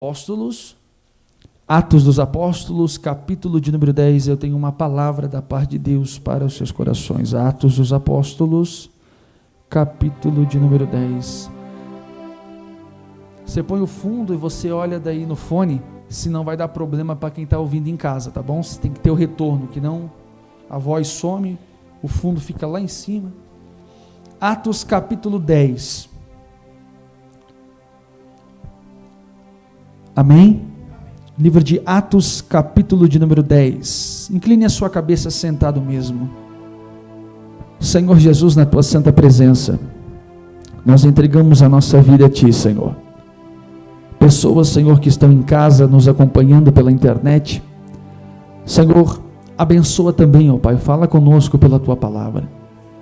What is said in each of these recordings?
Apóstolos, Atos dos Apóstolos, capítulo de número 10, eu tenho uma palavra da parte de Deus para os seus corações. Atos dos Apóstolos, capítulo de número 10. Você põe o fundo e você olha daí no fone, se não vai dar problema para quem está ouvindo em casa, tá bom? Você tem que ter o retorno, que não a voz some, o fundo fica lá em cima. Atos capítulo 10. Amém? Livro de Atos, capítulo de número 10. Incline a sua cabeça sentado mesmo. Senhor Jesus, na tua santa presença, nós entregamos a nossa vida a ti, Senhor. Pessoas, Senhor, que estão em casa nos acompanhando pela internet, Senhor, abençoa também, ó Pai, fala conosco pela tua palavra.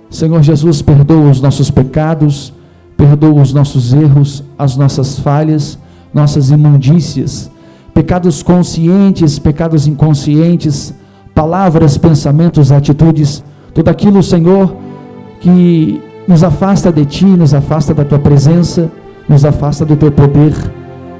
Senhor Jesus, perdoa os nossos pecados, perdoa os nossos erros, as nossas falhas, nossas imundícias, pecados conscientes, pecados inconscientes, palavras, pensamentos, atitudes, tudo aquilo, Senhor, que nos afasta de Ti, nos afasta da Tua presença, nos afasta do Teu poder.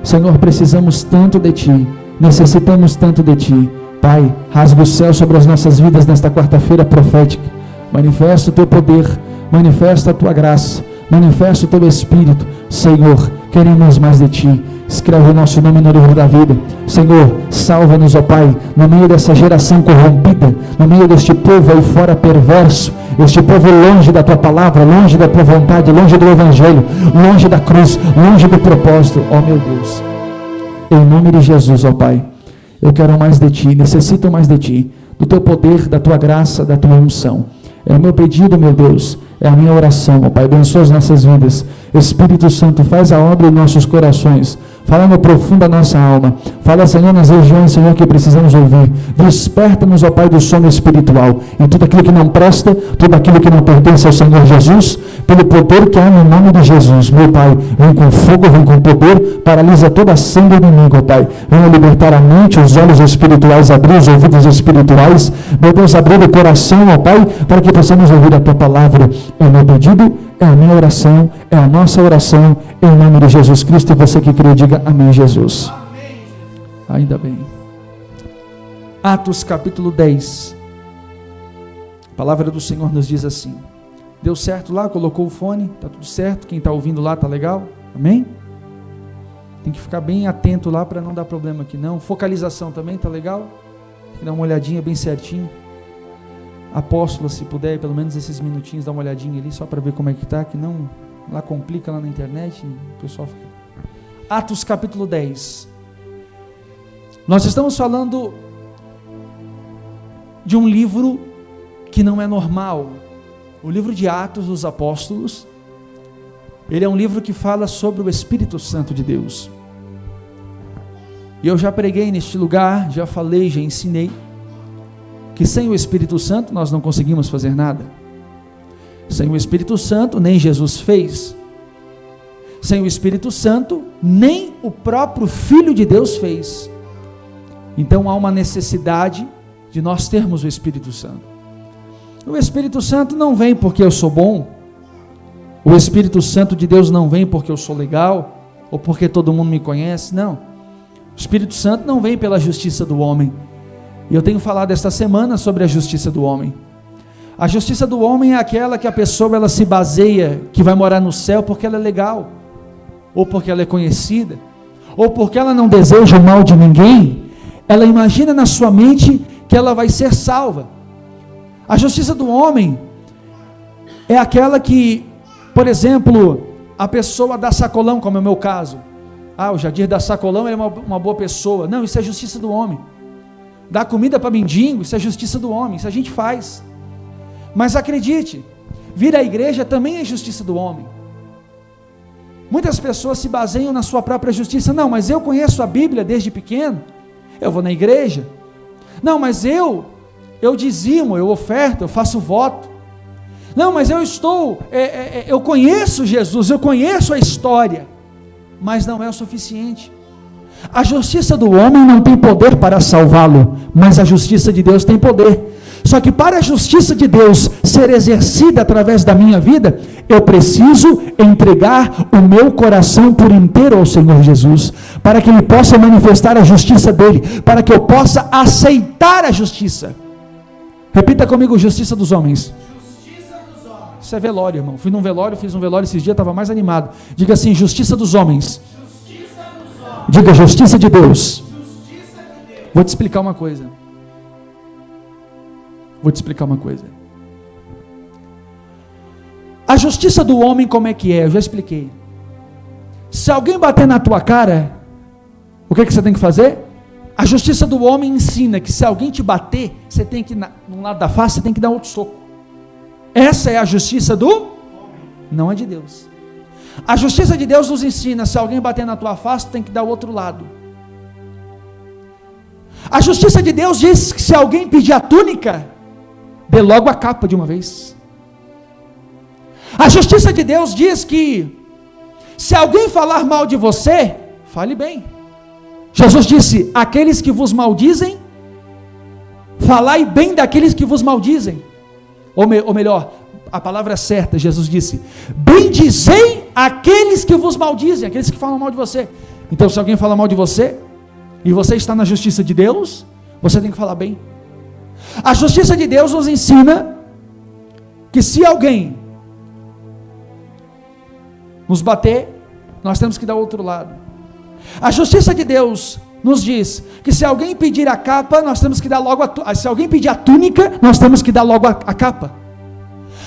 Senhor, precisamos tanto de Ti, necessitamos tanto de Ti. Pai, rasga o céu sobre as nossas vidas nesta quarta-feira profética, manifesta o Teu poder, manifesta a Tua graça, manifesta o Teu Espírito. Senhor, queremos mais de Ti. Escreve o nosso nome no livro da vida. Senhor, salva-nos, ó Pai, no meio dessa geração corrompida, no meio deste povo aí fora perverso, este povo longe da Tua palavra, longe da Tua vontade, longe do Evangelho, longe da cruz, longe do propósito. Ó meu Deus, em nome de Jesus, ó Pai, eu quero mais de Ti, necessito mais de Ti, do Teu poder, da Tua graça, da Tua unção. É o meu pedido, meu Deus, é a minha oração, ó Pai, abençoa as nossas vidas. Espírito Santo, faz a obra em nossos corações, fala no profundo da nossa alma, fala, Senhor, nas regiões, Senhor, que precisamos ouvir. Desperta-nos, ó Pai, do sono espiritual, e tudo aquilo que não presta, tudo aquilo que não pertence ao Senhor Jesus, pelo poder que há no nome de Jesus. Meu Pai, vem com fogo, vem com poder, paralisa toda a ação do inimigo, ó Pai, venha libertar a mente, os olhos espirituais, abrir os ouvidos espirituais, meu Deus, abrir o coração, ó Pai, para que possamos ouvir a Tua palavra. É o meu pedido, é a minha oração, é a nossa oração, em nome de Jesus Cristo. E você que crê, diga amém, Jesus. Amém. Ainda bem. Atos capítulo 10. A palavra do Senhor nos diz assim. Deu certo lá? Colocou o fone? Está tudo certo? Quem está ouvindo lá está legal? Amém? Tem que ficar bem atento lá para não dar problema aqui não. Focalização também está legal? Tem que dar uma olhadinha bem certinho. Apóstolo, se puder, pelo menos esses minutinhos, dá uma olhadinha ali, só para ver como é que está, que não lá complica lá na internet, o pessoal fica... Atos capítulo 10. Nós estamos falando de um livro que não é normal. O livro de Atos dos Apóstolos, ele é um livro que fala sobre o Espírito Santo de Deus. E eu já preguei neste lugar, já falei, já ensinei, que sem o Espírito Santo nós não conseguimos fazer nada. Sem o Espírito Santo nem Jesus fez. Sem o Espírito Santo nem o próprio Filho de Deus fez. Então há uma necessidade de nós termos o Espírito Santo. O Espírito Santo não vem porque eu sou bom. O Espírito Santo de Deus não vem porque eu sou legal ou porque todo mundo me conhece. Não. O Espírito Santo não vem pela justiça do homem. E eu tenho falado esta semana sobre a justiça do homem. A justiça do homem é aquela que a pessoa ela se baseia, que vai morar no céu porque ela é legal, ou porque ela é conhecida, ou porque ela não deseja o mal de ninguém. Ela imagina na sua mente que ela vai ser salva. A justiça do homem é aquela que, por exemplo, a pessoa dá sacolão, como é o meu caso. O Jadir dá sacolão, ele é uma boa pessoa. Não, isso é justiça do homem. Dar comida para mendigo, isso é justiça do homem, isso a gente faz. Mas acredite, vir à igreja também é justiça do homem. Muitas pessoas se baseiam na sua própria justiça. Não, mas eu conheço a Bíblia desde pequeno, eu vou na igreja. Não, mas eu dizimo, eu oferto, eu faço voto. Não, mas eu conheço Jesus, eu conheço a história, mas não é o suficiente. A justiça do homem não tem poder para salvá-lo, mas a justiça de Deus tem poder. Só que para a justiça de Deus ser exercida através da minha vida, eu preciso entregar o meu coração por inteiro ao Senhor Jesus, para que Ele possa manifestar a justiça dEle, para que eu possa aceitar a justiça. Repita comigo: justiça dos homens. Isso é velório, irmão. Fiz um velório esses dias, estava mais animado. Diga assim: justiça dos homens. Diga: justiça de Deus. Vou te explicar uma coisa. A justiça do homem, como é que é? Eu já expliquei. Se alguém bater na tua cara, o que você tem que fazer? A justiça do homem ensina que se alguém te bater, você tem que, no lado da face, você tem que dar outro soco. Essa é a justiça do homem, não é de Deus. A justiça de Deus nos ensina: se alguém bater na tua face, tem que dar o outro lado. A justiça de Deus diz que se alguém pedir a túnica, dê logo a capa de uma vez. A justiça de Deus diz que se alguém falar mal de você, fale bem. Jesus disse: aqueles que vos maldizem, falai bem daqueles que vos maldizem. Ou melhor, a palavra é certa, Jesus disse: bendizei aqueles que vos maldizem, aqueles que falam mal de você. Então, se alguém fala mal de você, e você está na justiça de Deus, você tem que falar bem. A justiça de Deus nos ensina que se alguém nos bater, nós temos que dar o outro lado. A justiça de Deus nos diz que se alguém pedir a capa, nós temos que dar logo se alguém pedir a túnica, nós temos que dar logo a capa.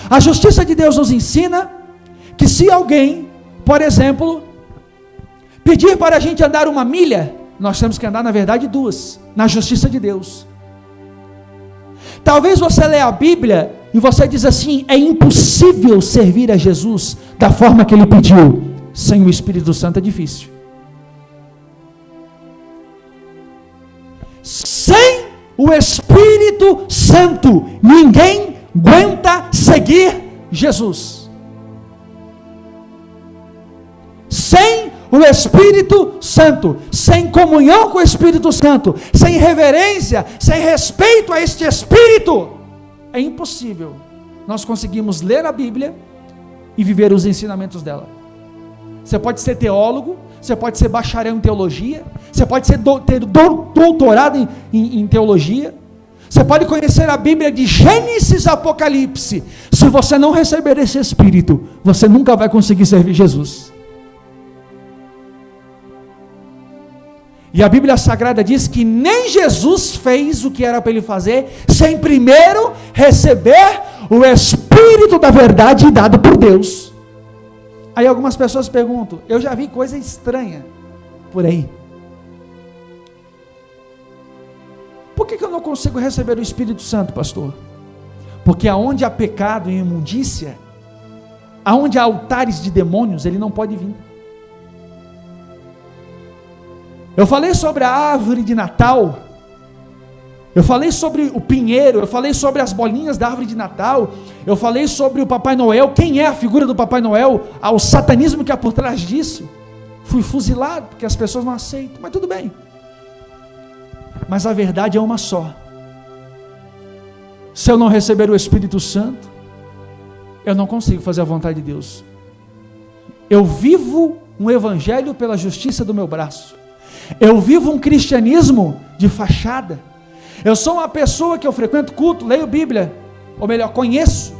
A justiça de Deus nos ensina que se alguém, por exemplo, pedir para a gente andar 1 milha, nós temos que andar, na verdade, 2, na justiça de Deus. Talvez você leia a Bíblia e você diz assim: é impossível servir a Jesus da forma que Ele pediu. Sem o Espírito Santo é difícil. Sem o Espírito Santo, ninguém aguenta seguir Jesus. Sem o Espírito Santo, sem comunhão com o Espírito Santo, sem reverência, sem respeito a este Espírito, é impossível nós conseguirmos ler a Bíblia e viver os ensinamentos dela. Você pode ser teólogo, você pode ser bacharel em teologia, você pode ter doutorado em teologia, você pode conhecer a Bíblia de Gênesis a Apocalipse. Se você não receber esse Espírito, você nunca vai conseguir servir Jesus. E a Bíblia Sagrada diz que nem Jesus fez o que era para Ele fazer, sem primeiro receber o Espírito da verdade dado por Deus. Aí algumas pessoas perguntam: eu já vi coisa estranha por aí. Por que eu não consigo receber o Espírito Santo, pastor? Porque aonde há pecado e imundícia, aonde há altares de demônios, ele não pode vir. Eu falei sobre a árvore de Natal, eu falei sobre o pinheiro, eu falei sobre as bolinhas da árvore de Natal, eu falei sobre o Papai Noel. Quem é a figura do Papai Noel? O satanismo que há por trás disso. Fui fuzilado, porque as pessoas não aceitam, mas tudo bem. Mas a verdade é uma só: se eu não receber o Espírito Santo, eu não consigo fazer a vontade de Deus. Eu vivo um evangelho pela justiça do meu braço. Eu vivo um cristianismo de fachada. Eu sou uma pessoa que eu frequento culto, leio Bíblia, ou melhor, conheço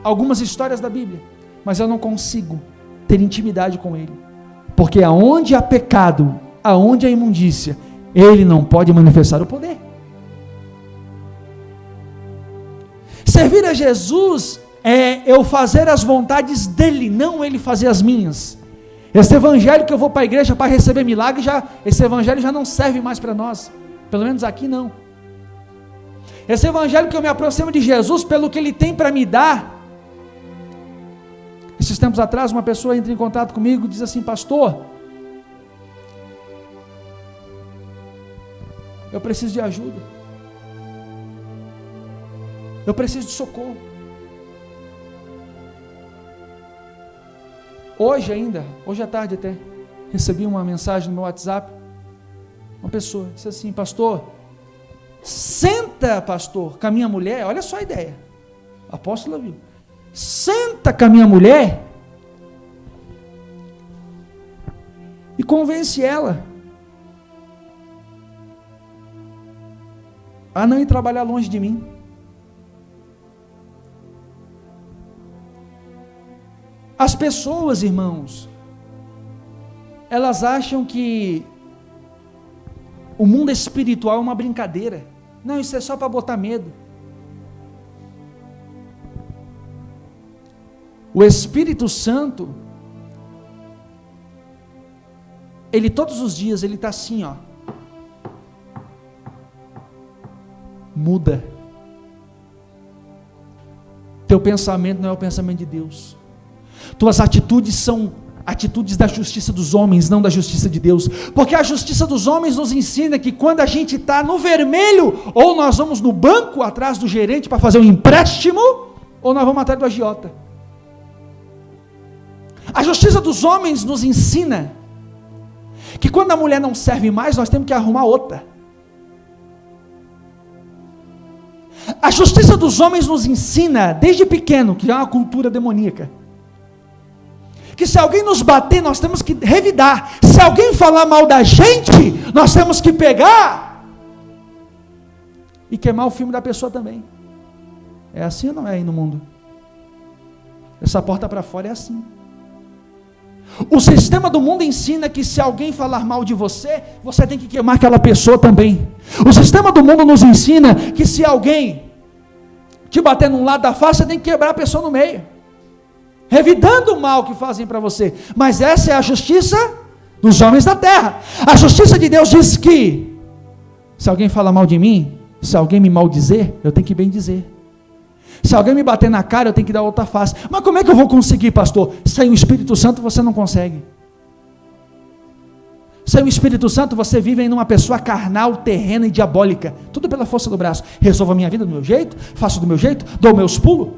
algumas histórias da Bíblia, mas eu não consigo ter intimidade com Ele, porque aonde há pecado, aonde há imundícia, Ele não pode manifestar o poder. Servir a Jesus é eu fazer as vontades dEle, não Ele fazer as minhas. Esse evangelho que eu vou para a igreja para receber milagre, esse evangelho já não serve mais para nós, pelo menos aqui não. Esse evangelho que eu me aproximo de Jesus pelo que Ele tem para me dar. Esses tempos atrás uma pessoa entra em contato comigo e diz assim: pastor, eu preciso de ajuda, eu preciso de socorro. Hoje à tarde até, recebi uma mensagem no meu WhatsApp, uma pessoa disse assim: pastor, senta pastor, com a minha mulher, olha só a ideia, apóstolo viu, Senta com a minha mulher e convence ela a não ir trabalhar longe de mim. As pessoas, irmãos, elas acham que o mundo espiritual é uma brincadeira. Não, isso é só para botar medo. O Espírito Santo, ele todos os dias, ele está assim, ó. Muda. Teu pensamento não é o pensamento de Deus. Tuas atitudes são atitudes da justiça dos homens, não da justiça de Deus. Porque a justiça dos homens nos ensina que quando a gente está no vermelho, ou nós vamos no banco atrás do gerente para fazer um empréstimo, ou nós vamos atrás do agiota. A justiça dos homens nos ensina que quando a mulher não serve mais, nós temos que arrumar outra. A justiça dos homens nos ensina, desde pequeno, que é uma cultura demoníaca, que se alguém nos bater, nós temos que revidar. Se alguém falar mal da gente, nós temos que pegar e queimar o filme da pessoa também. É assim ou não é aí no mundo? Essa porta para fora é assim. O sistema do mundo ensina que se alguém falar mal de você, você tem que queimar aquela pessoa também. O sistema do mundo nos ensina que se alguém te bater num lado da face, você tem que quebrar a pessoa no meio, revidando o mal que fazem para você. Mas essa é a justiça dos homens da terra. A justiça de Deus diz que se alguém falar mal de mim, se alguém me maldizer, eu tenho que bem dizer. Se alguém me bater na cara, eu tenho que dar outra face. Mas como é que eu vou conseguir, pastor? Sem o Espírito Santo você não consegue. Sem o Espírito Santo você vive em uma pessoa carnal, terrena e diabólica. Tudo pela força do braço. Resolvo a minha vida do meu jeito, faço do meu jeito, dou meus pulos.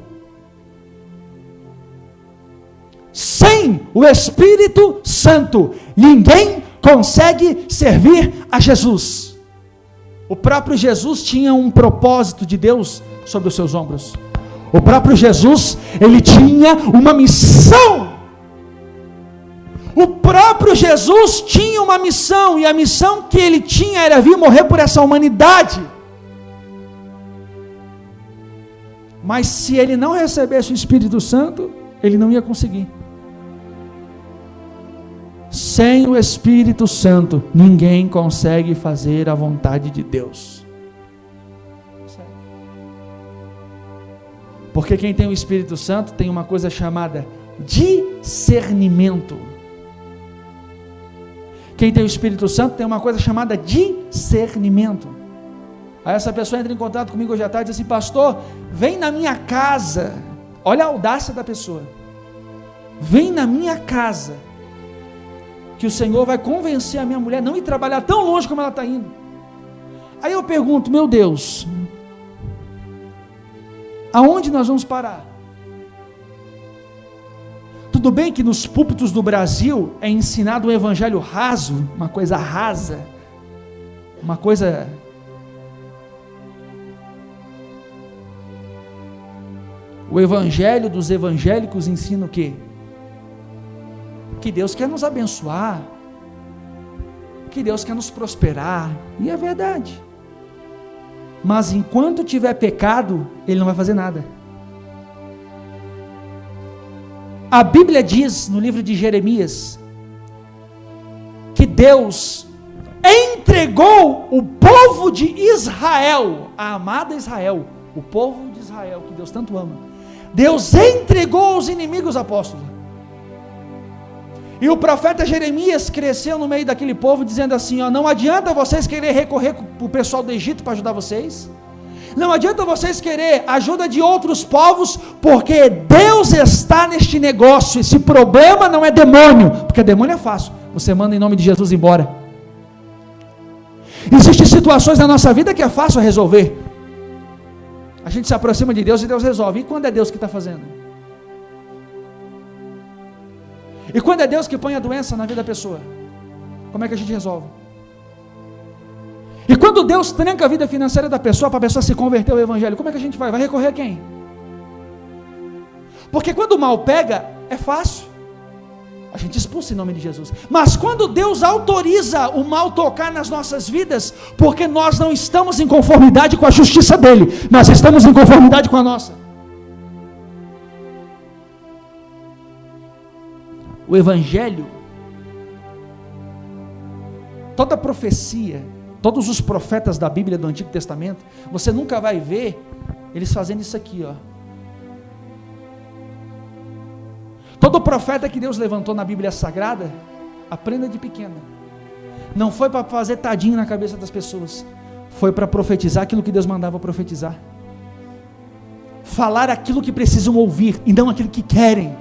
Sem o Espírito Santo, ninguém consegue servir a Jesus. O próprio Jesus tinha um propósito de Deus sobre os seus ombros. O próprio Jesus, ele tinha uma missão. O próprio Jesus tinha uma missão, e a missão que ele tinha era vir morrer por essa humanidade. Mas se ele não recebesse o Espírito Santo, ele não ia conseguir. Sem o Espírito Santo, ninguém consegue fazer a vontade de Deus. Porque quem tem o Espírito Santo tem uma coisa chamada discernimento. Quem tem o Espírito Santo tem uma coisa chamada discernimento. Aí essa pessoa entra em contato comigo hoje à tarde e diz assim: pastor, vem na minha casa. Olha a audácia da pessoa. Vem na minha casa, que o Senhor vai convencer a minha mulher a não ir trabalhar tão longe como ela está indo. Aí eu pergunto: meu Deus, aonde nós vamos parar? Tudo bem que nos púlpitos do Brasil é ensinado um evangelho raso, uma coisa rasa, uma coisa... O evangelho dos evangélicos ensina o quê? Que Deus quer nos abençoar, que Deus quer nos prosperar, e é verdade. Mas enquanto tiver pecado, Ele não vai fazer nada. A Bíblia diz no livro de Jeremias que Deus entregou o povo de Israel, a amada Israel, o povo de Israel que Deus tanto ama. Deus entregou aos inimigos, apóstolos. E o profeta Jeremias cresceu no meio daquele povo dizendo assim: ó, não adianta vocês querer recorrer para o pessoal do Egito para ajudar vocês. Não adianta vocês querer ajuda de outros povos, porque Deus está neste negócio. Esse problema não é demônio, porque demônio é fácil, você manda em nome de Jesus embora. Existem situações na nossa vida que é fácil resolver. A gente se aproxima de Deus e Deus resolve. E quando é Deus que está fazendo? E quando é Deus que põe a doença na vida da pessoa, como é que a gente resolve? E quando Deus tranca a vida financeira da pessoa, para a pessoa se converter ao Evangelho, como é que a gente vai? Vai recorrer a quem? Porque quando o mal pega, é fácil, a gente expulsa em nome de Jesus. Mas quando Deus autoriza o mal tocar nas nossas vidas, porque nós não estamos em conformidade com a justiça dele, nós estamos em conformidade com a nossa. O Evangelho, toda profecia, todos os profetas da Bíblia do Antigo Testamento, você nunca vai ver eles fazendo isso aqui, ó. Todo profeta que Deus levantou na Bíblia Sagrada, aprenda de pequeno. Não foi para fazer tadinho na cabeça das pessoas, foi para profetizar aquilo que Deus mandava profetizar. Falar aquilo que precisam ouvir e não aquilo que querem.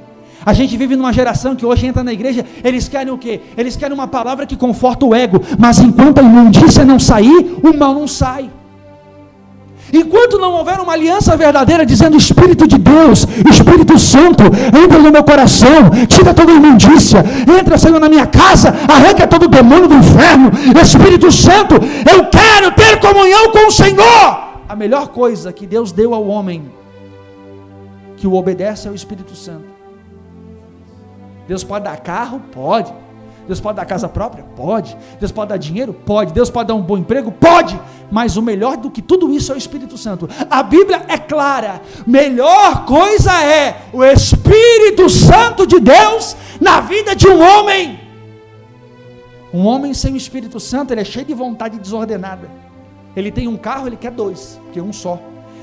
A gente vive numa geração que hoje entra na igreja, eles querem o quê? Eles querem uma palavra que conforta o ego, mas enquanto a imundícia não sair, o mal não sai. Enquanto não houver uma aliança verdadeira, dizendo: Espírito de Deus, Espírito Santo, entra no meu coração, tira toda a imundícia, entra, Senhor, na minha casa, arranca todo o demônio do inferno, Espírito Santo, eu quero ter comunhão com o Senhor. A melhor coisa que Deus deu ao homem, que o obedece, é o Espírito Santo. Deus pode dar carro? Pode. Deus pode dar casa própria? Pode. Deus pode dar dinheiro? Pode. Deus pode dar um bom emprego? Pode. Mas o melhor do que tudo isso é o Espírito Santo. A Bíblia é clara: melhor coisa é o Espírito Santo de Deus na vida de um homem. Um homem sem o Espírito Santo, ele é cheio de vontade desordenada. Ele tem um carro, ele quer dois, porque um só.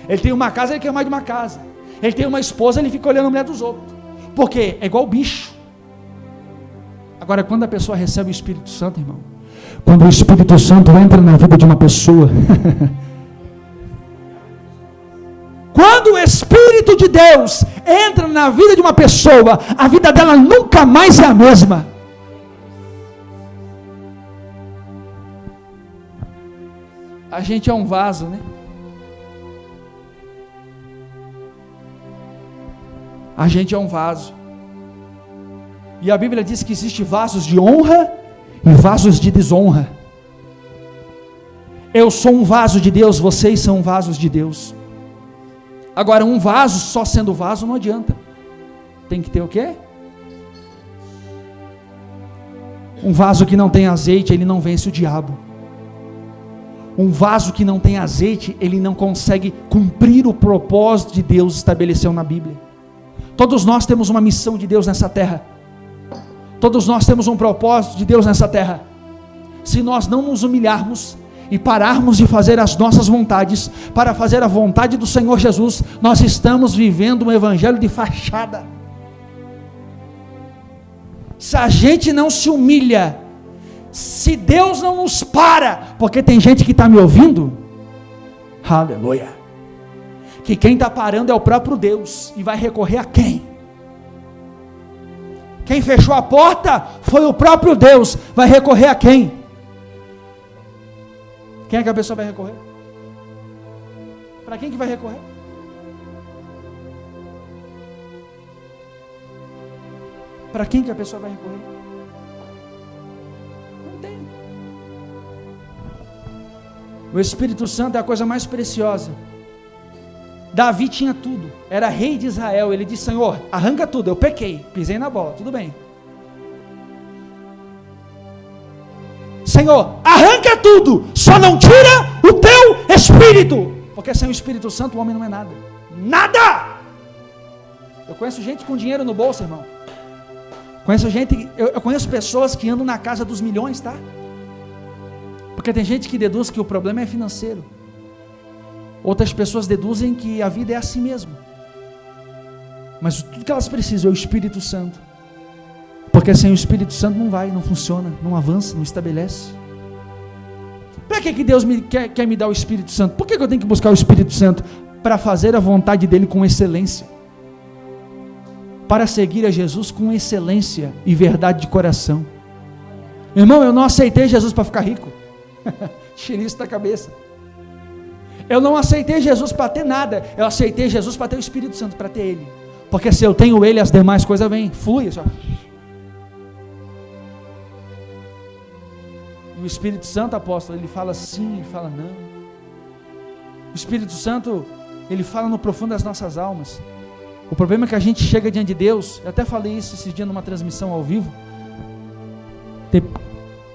Ele tem uma casa, ele quer mais de uma casa. Ele tem uma esposa, ele fica olhando a mulher dos outros. Por quê? É igual bicho. Agora, quando a pessoa recebe o Espírito Santo, irmão, quando o Espírito Santo entra na vida de uma pessoa, quando o Espírito de Deus entra na vida de uma pessoa, a vida dela nunca mais é a mesma. A gente é um vaso, né? A gente é um vaso. E a Bíblia diz que existe vasos de honra e vasos de desonra. Eu sou um vaso de Deus, vocês são vasos de Deus. Agora, um vaso só sendo vaso não adianta. Tem que ter o quê? Um vaso que não tem azeite, ele não vence o diabo. Um vaso que não tem azeite, ele não consegue cumprir o propósito de Deus estabeleceu na Bíblia. Todos nós temos uma missão de Deus nessa terra. Todos nós temos um propósito de Deus nessa terra. Se nós não nos humilharmos e pararmos de fazer as nossas vontades para fazer a vontade do Senhor Jesus, nós estamos vivendo um evangelho de fachada. Se a gente não se humilha, se Deus não nos para, porque tem gente que está me ouvindo, aleluia, que quem está parando é o próprio Deus, e vai recorrer a quem? Quem fechou a porta foi o próprio Deus, vai recorrer a quem? Quem é que a pessoa vai recorrer? Para quem que vai recorrer? Para quem que a pessoa vai recorrer? Não tem. O Espírito Santo é a coisa mais preciosa. Davi tinha tudo, era rei de Israel. Ele disse: Senhor, arranca tudo, eu pequei, pisei na bola, tudo bem. Senhor, arranca tudo, só não tira o teu Espírito, porque sem o Espírito Santo o homem não é nada. Nada! Eu conheço gente com dinheiro no bolso, irmão. Eu conheço pessoas que andam na casa dos milhões, tá? Porque tem gente que deduz que o problema é financeiro. Outras pessoas deduzem que a vida é assim mesmo. Mas tudo que elas precisam é o Espírito Santo. Porque sem o Espírito Santo não vai, não funciona, não avança, não estabelece. Para que Deus quer me dar o Espírito Santo? Por que eu tenho que buscar o Espírito Santo? Para fazer a vontade dele com excelência. Para seguir a Jesus com excelência e verdade de coração. Irmão, eu não aceitei Jesus para ficar rico. Tire isso da cabeça. Eu não aceitei Jesus para ter nada. Eu aceitei Jesus para ter o Espírito Santo, para ter Ele. Porque se eu tenho Ele, as demais coisas vêm. Flui só. E o Espírito Santo, apóstolo, ele fala sim, ele fala não. O Espírito Santo, ele fala no profundo das nossas almas. O problema é que a gente chega diante de Deus, eu até falei isso esse dia numa transmissão ao vivo.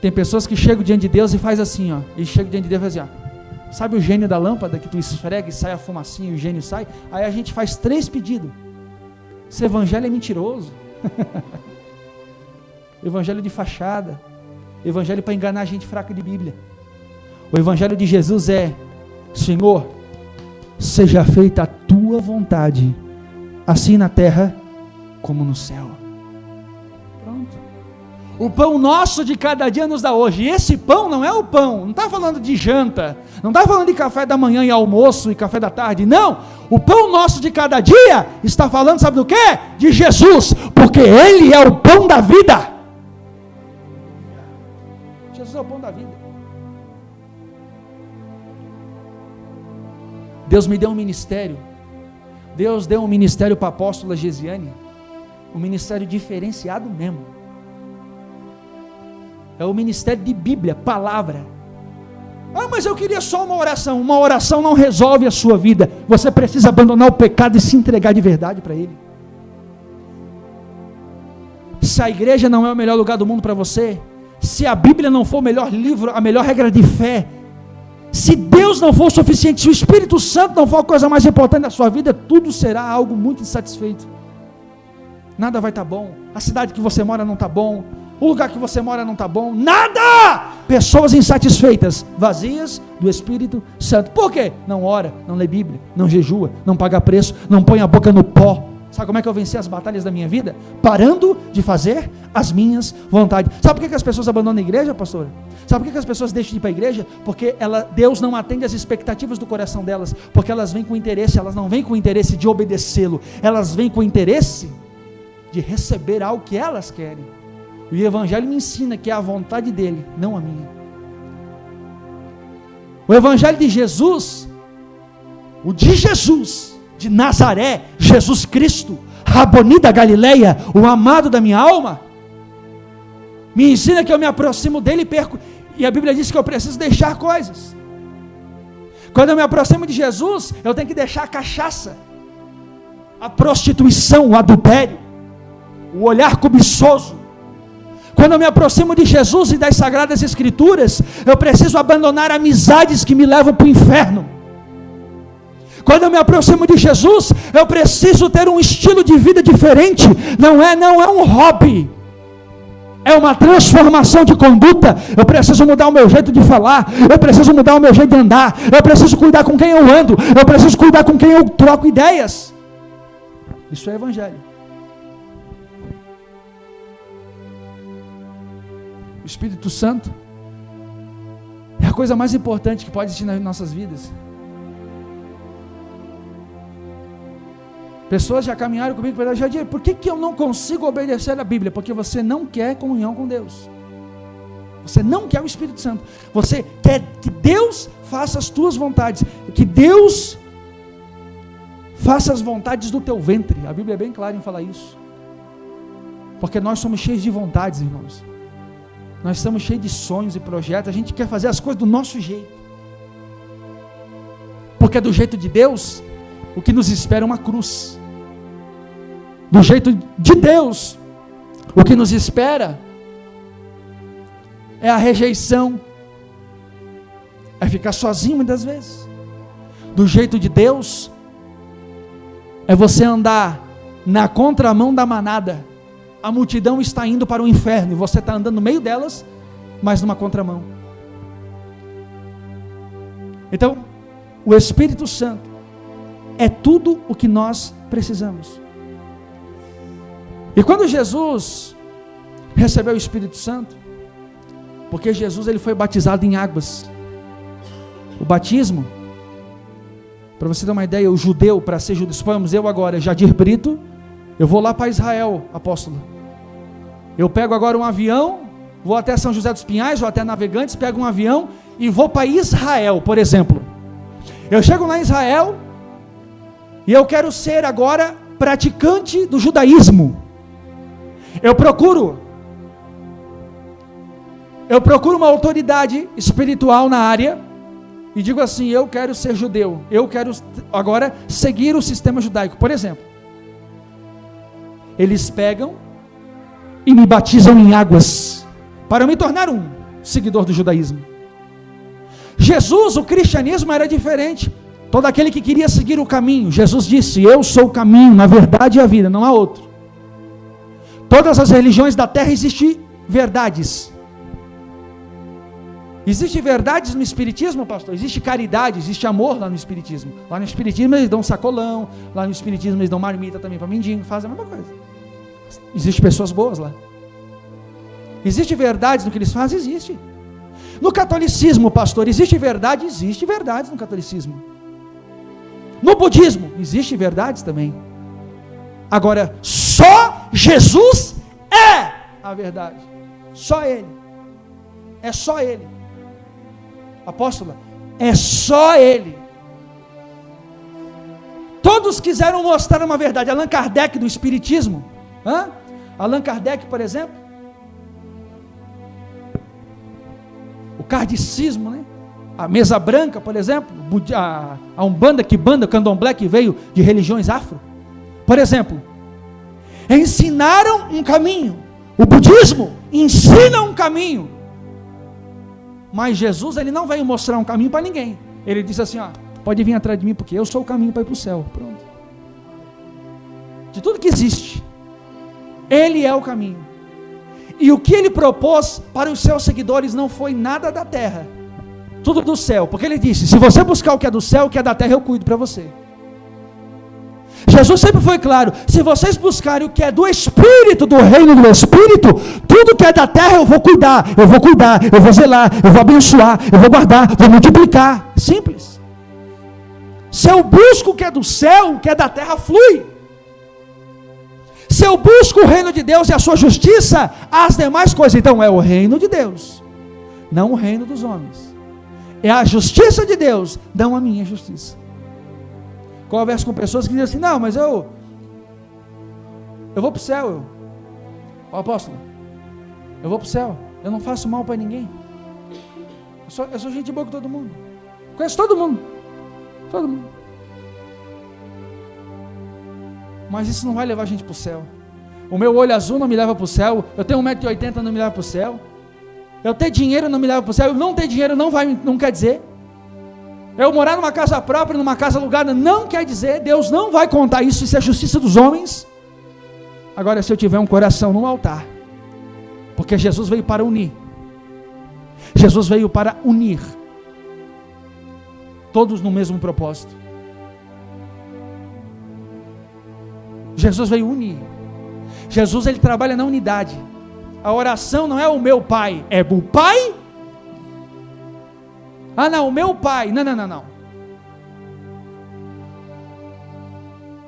Tem pessoas que chegam diante de Deus e faz assim, ó. E chega diante de Deus e faz assim, ó. Sabe o gênio da lâmpada que tu esfrega e sai a fumacinha e o gênio sai? Aí a gente faz 3 pedidos. Esse evangelho é mentiroso. Evangelho de fachada. Evangelho para enganar a gente fraca de Bíblia. O evangelho de Jesus é: Senhor, seja feita a tua vontade, assim na terra como no céu. Pronto. O pão nosso de cada dia nos dá hoje. E esse pão não é o pão, não está falando de janta, não está falando de café da manhã e almoço e café da tarde, não. O pão nosso de cada dia está falando, sabe do quê? De Jesus, porque Ele é o pão da vida. Jesus é o pão da vida. Deus me deu um ministério. Deus deu um ministério para a apóstola Gesiane, um ministério diferenciado mesmo. É o ministério de Bíblia, palavra. Ah, mas eu queria só uma oração. Uma oração não resolve a sua vida. Você precisa abandonar o pecado e se entregar de verdade para Ele. Se a igreja não é o melhor lugar do mundo para você, se a Bíblia não for o melhor livro, a melhor regra de fé, se Deus não for o suficiente, se o Espírito Santo não for a coisa mais importante da sua vida, tudo será algo muito insatisfeito. Nada vai estar bom. A cidade que você mora não está bom. O lugar que você mora não está bom. Nada! Pessoas insatisfeitas, vazias do Espírito Santo. Por quê? Não ora, não lê Bíblia, não jejua, não paga preço, não põe a boca no pó. Sabe como é que eu venci as batalhas da minha vida? Parando de fazer as minhas vontades. Sabe por que as pessoas abandonam a igreja, pastora? Sabe por que as pessoas deixam de ir para a igreja? Porque Deus não atende às expectativas do coração delas. Porque elas vêm com interesse, elas não vêm com o interesse de obedecê-lo. Elas vêm com o interesse de receber algo que elas querem. E o Evangelho me ensina que é a vontade dele, não a minha. O Evangelho de Jesus, o de Jesus, de Nazaré, Jesus Cristo, Raboni da Galileia, o amado da minha alma, me ensina que eu me aproximo dele e perco. E a Bíblia diz que eu preciso deixar coisas. Quando eu me aproximo de Jesus, eu tenho que deixar a cachaça, a prostituição, o adultério, o olhar cobiçoso. Quando eu me aproximo de Jesus e das Sagradas Escrituras, eu preciso abandonar amizades que me levam para o inferno. Quando eu me aproximo de Jesus, eu preciso ter um estilo de vida diferente. Não é um hobby. É uma transformação de conduta. Eu preciso mudar o meu jeito de falar. Eu preciso mudar o meu jeito de andar. Eu preciso cuidar com quem eu ando. Eu preciso cuidar com quem eu troco ideias. Isso é Evangelho. O Espírito Santo é a coisa mais importante que pode existir nas nossas vidas. Pessoas já caminharam comigo e já disse: por que eu não consigo obedecer a Bíblia? Porque você não quer comunhão com Deus. Você não quer o Espírito Santo. Você quer que Deus faça as tuas vontades, que Deus faça as vontades do teu ventre. A Bíblia é bem clara em falar isso. Porque nós somos cheios de vontades, irmãos. Nós estamos cheios de sonhos e projetos. A gente quer fazer as coisas do nosso jeito. Porque do jeito de Deus, o que nos espera é uma cruz. Do jeito de Deus, o que nos espera é a rejeição, é ficar sozinho muitas vezes. Do jeito de Deus, é você andar na contramão da manada. A multidão está indo para o inferno e você está andando no meio delas, mas numa contramão. Então, o Espírito Santo é tudo o que nós precisamos. E quando Jesus recebeu o Espírito Santo, porque Jesus ele foi batizado em águas. O batismo, para você ter uma ideia, o judeu, para ser judeu, supomos eu agora, Jadir Brito, eu vou lá para Israel, apóstolo. Eu pego agora um avião, vou até São José dos Pinhais, ou até Navegantes, pego um avião e vou para Israel, por exemplo. Eu chego lá em Israel e eu quero ser agora praticante do judaísmo. Eu procuro uma autoridade espiritual na área e digo assim: eu quero ser judeu, eu quero agora seguir o sistema judaico. Por exemplo, Eles pegam e me batizam em águas, para eu me tornar um seguidor do judaísmo. Jesus, o cristianismo era diferente. Todo aquele que queria seguir o caminho, Jesus disse: eu sou o caminho, a verdade e a vida, não há outro. Todas as religiões da terra existem verdades. Existe verdades no espiritismo, pastor? Existe caridade, existe amor lá no espiritismo. Lá no espiritismo eles dão sacolão, lá no espiritismo eles dão marmita também para mendigo, fazem a mesma coisa. Existem pessoas boas lá. Existe verdades no que eles fazem? Existe. No catolicismo, pastor, existe verdade? Existe verdades no catolicismo. No budismo, existe verdades também. Agora, só Jesus é a verdade. Só Ele. É só Ele. Apóstola, é só Ele. Todos quiseram mostrar uma verdade. Allan Kardec do Espiritismo. Allan Kardec, por exemplo. O kardecismo, né? A mesa branca, por exemplo. A Umbanda, Quimbanda, Candomblé, que veio de religiões afro. Por exemplo, ensinaram um caminho. O budismo ensina um caminho. Mas Jesus, ele não veio mostrar um caminho para ninguém. Ele disse assim: pode vir atrás de mim, porque eu sou o caminho para ir para o céu. Pronto. De tudo que existe, Ele é o caminho. E o que Ele propôs para os seus seguidores não foi nada da terra, tudo do céu. Porque Ele disse: se você buscar o que é do céu, o que é da terra eu cuido para você. Jesus sempre foi claro: se vocês buscarem o que é do Espírito, do reino do Espírito, tudo que é da terra eu vou cuidar, eu vou zelar, eu vou abençoar, eu vou guardar, vou multiplicar. Simples. Se eu busco o que é do céu, o que é da terra flui. Se eu busco o reino de Deus e a sua justiça, as demais coisas, então é o reino de Deus, não o reino dos homens. É a justiça de Deus, não a minha justiça. Converso com pessoas que dizem assim: não, mas eu vou para o céu, apóstolo, eu vou para o céu, eu não faço mal para ninguém, eu sou gente boa com todo mundo, conheço todo mundo, mas isso não vai levar a gente para o céu. O meu olho azul não me leva para o céu, eu tenho 1,80 m não me leva para o céu, eu ter dinheiro não me leva para o céu, eu não ter dinheiro não quer dizer. Eu morar numa casa própria, numa casa alugada, não quer dizer. Deus não vai contar isso é a justiça dos homens. Agora, se eu tiver um coração no altar, porque Jesus veio para unir, Jesus veio para unir todos no mesmo propósito. Jesus veio unir. Jesus, ele trabalha na unidade. A oração não é o meu Pai, é o Pai. Não, o meu Pai, não.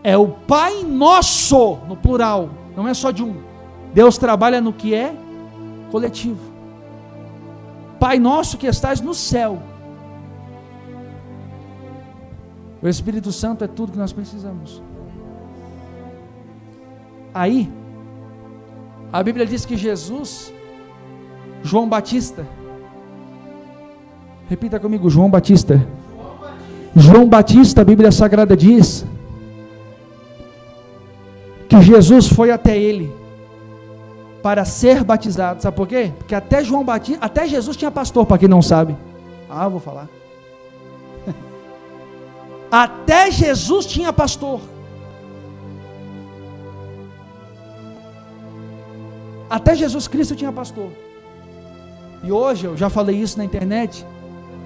É o Pai Nosso, no plural, não é só de um. Deus trabalha no que é coletivo. Pai Nosso que estás no céu. O Espírito Santo é tudo que nós precisamos. Aí, a Bíblia diz que Jesus, João Batista, repita comigo, João Batista. João Batista, a Bíblia Sagrada diz que Jesus foi até ele para ser batizado. Sabe por quê? Porque até João Batista, até Jesus tinha pastor, para quem não sabe. Eu vou falar. Até Jesus tinha pastor. Até Jesus Cristo tinha pastor. E hoje, eu já falei isso na internet,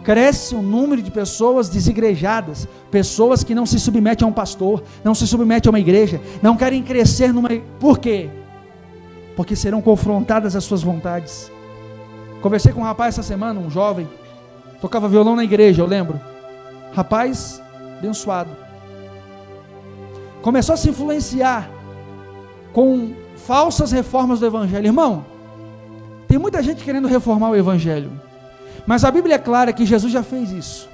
cresce o número de pessoas desigrejadas, pessoas que não se submetem a um pastor, não se submetem a uma igreja, não querem crescer numa... Por quê? Porque serão confrontadas as suas vontades. Conversei com um rapaz essa semana, um jovem, tocava violão na igreja, eu lembro. Rapaz abençoado. Começou a se influenciar com falsas reformas do evangelho. Irmão, tem muita gente querendo reformar o evangelho, mas a Bíblia é clara que Jesus já fez isso.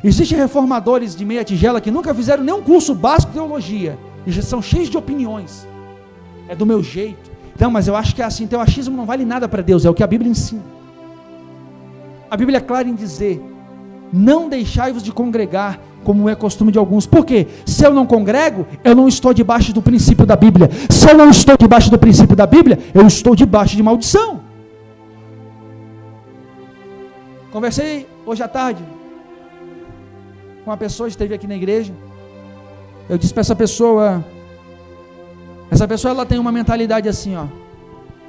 Existem reformadores de meia tigela que nunca fizeram nenhum curso básico de teologia, e já são cheios de opiniões. É do meu jeito. Não, mas eu acho que é assim. Teu achismo não vale nada para Deus, é o que a Bíblia ensina. A Bíblia é clara em dizer: não deixai-vos de congregar como é costume de alguns. Por quê? Se eu não congrego, eu não estou debaixo do princípio da Bíblia. Se eu não estou debaixo do princípio da Bíblia, eu estou debaixo de maldição. Conversei hoje à tarde com uma pessoa que esteve aqui na igreja. Eu disse para essa pessoa ela tem uma mentalidade assim, ó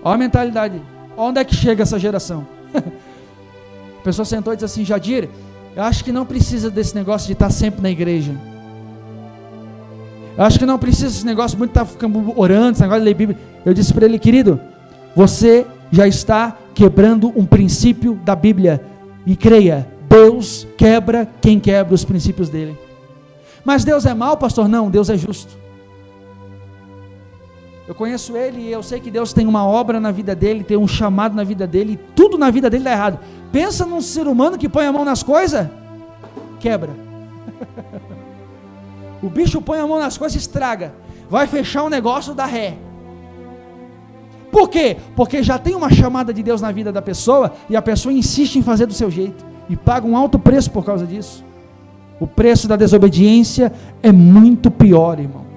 a mentalidade, onde é que chega essa geração? A pessoa sentou e disse assim: Jadir, eu acho que não precisa desse negócio de estar sempre na igreja, eu acho que não precisa desse negócio muito de estar ficando orando, esse negócio de ler Bíblia. Eu disse para ele: querido, você já está quebrando um princípio da Bíblia, e creia, Deus quebra quem quebra os princípios dele. Mas Deus é mau, pastor? Não, Deus é justo. Eu conheço ele e eu sei que Deus tem uma obra na vida dele, tem um chamado na vida dele, e tudo na vida dele dá errado. Pensa num ser humano que põe a mão nas coisas, quebra. O bicho põe a mão nas coisas e estraga. Vai fechar um negócio, dá ré. Por quê? Porque já tem uma chamada de Deus na vida da pessoa, e a pessoa insiste em fazer do seu jeito, e paga um alto preço por causa disso. O preço da desobediência é muito pior, irmão.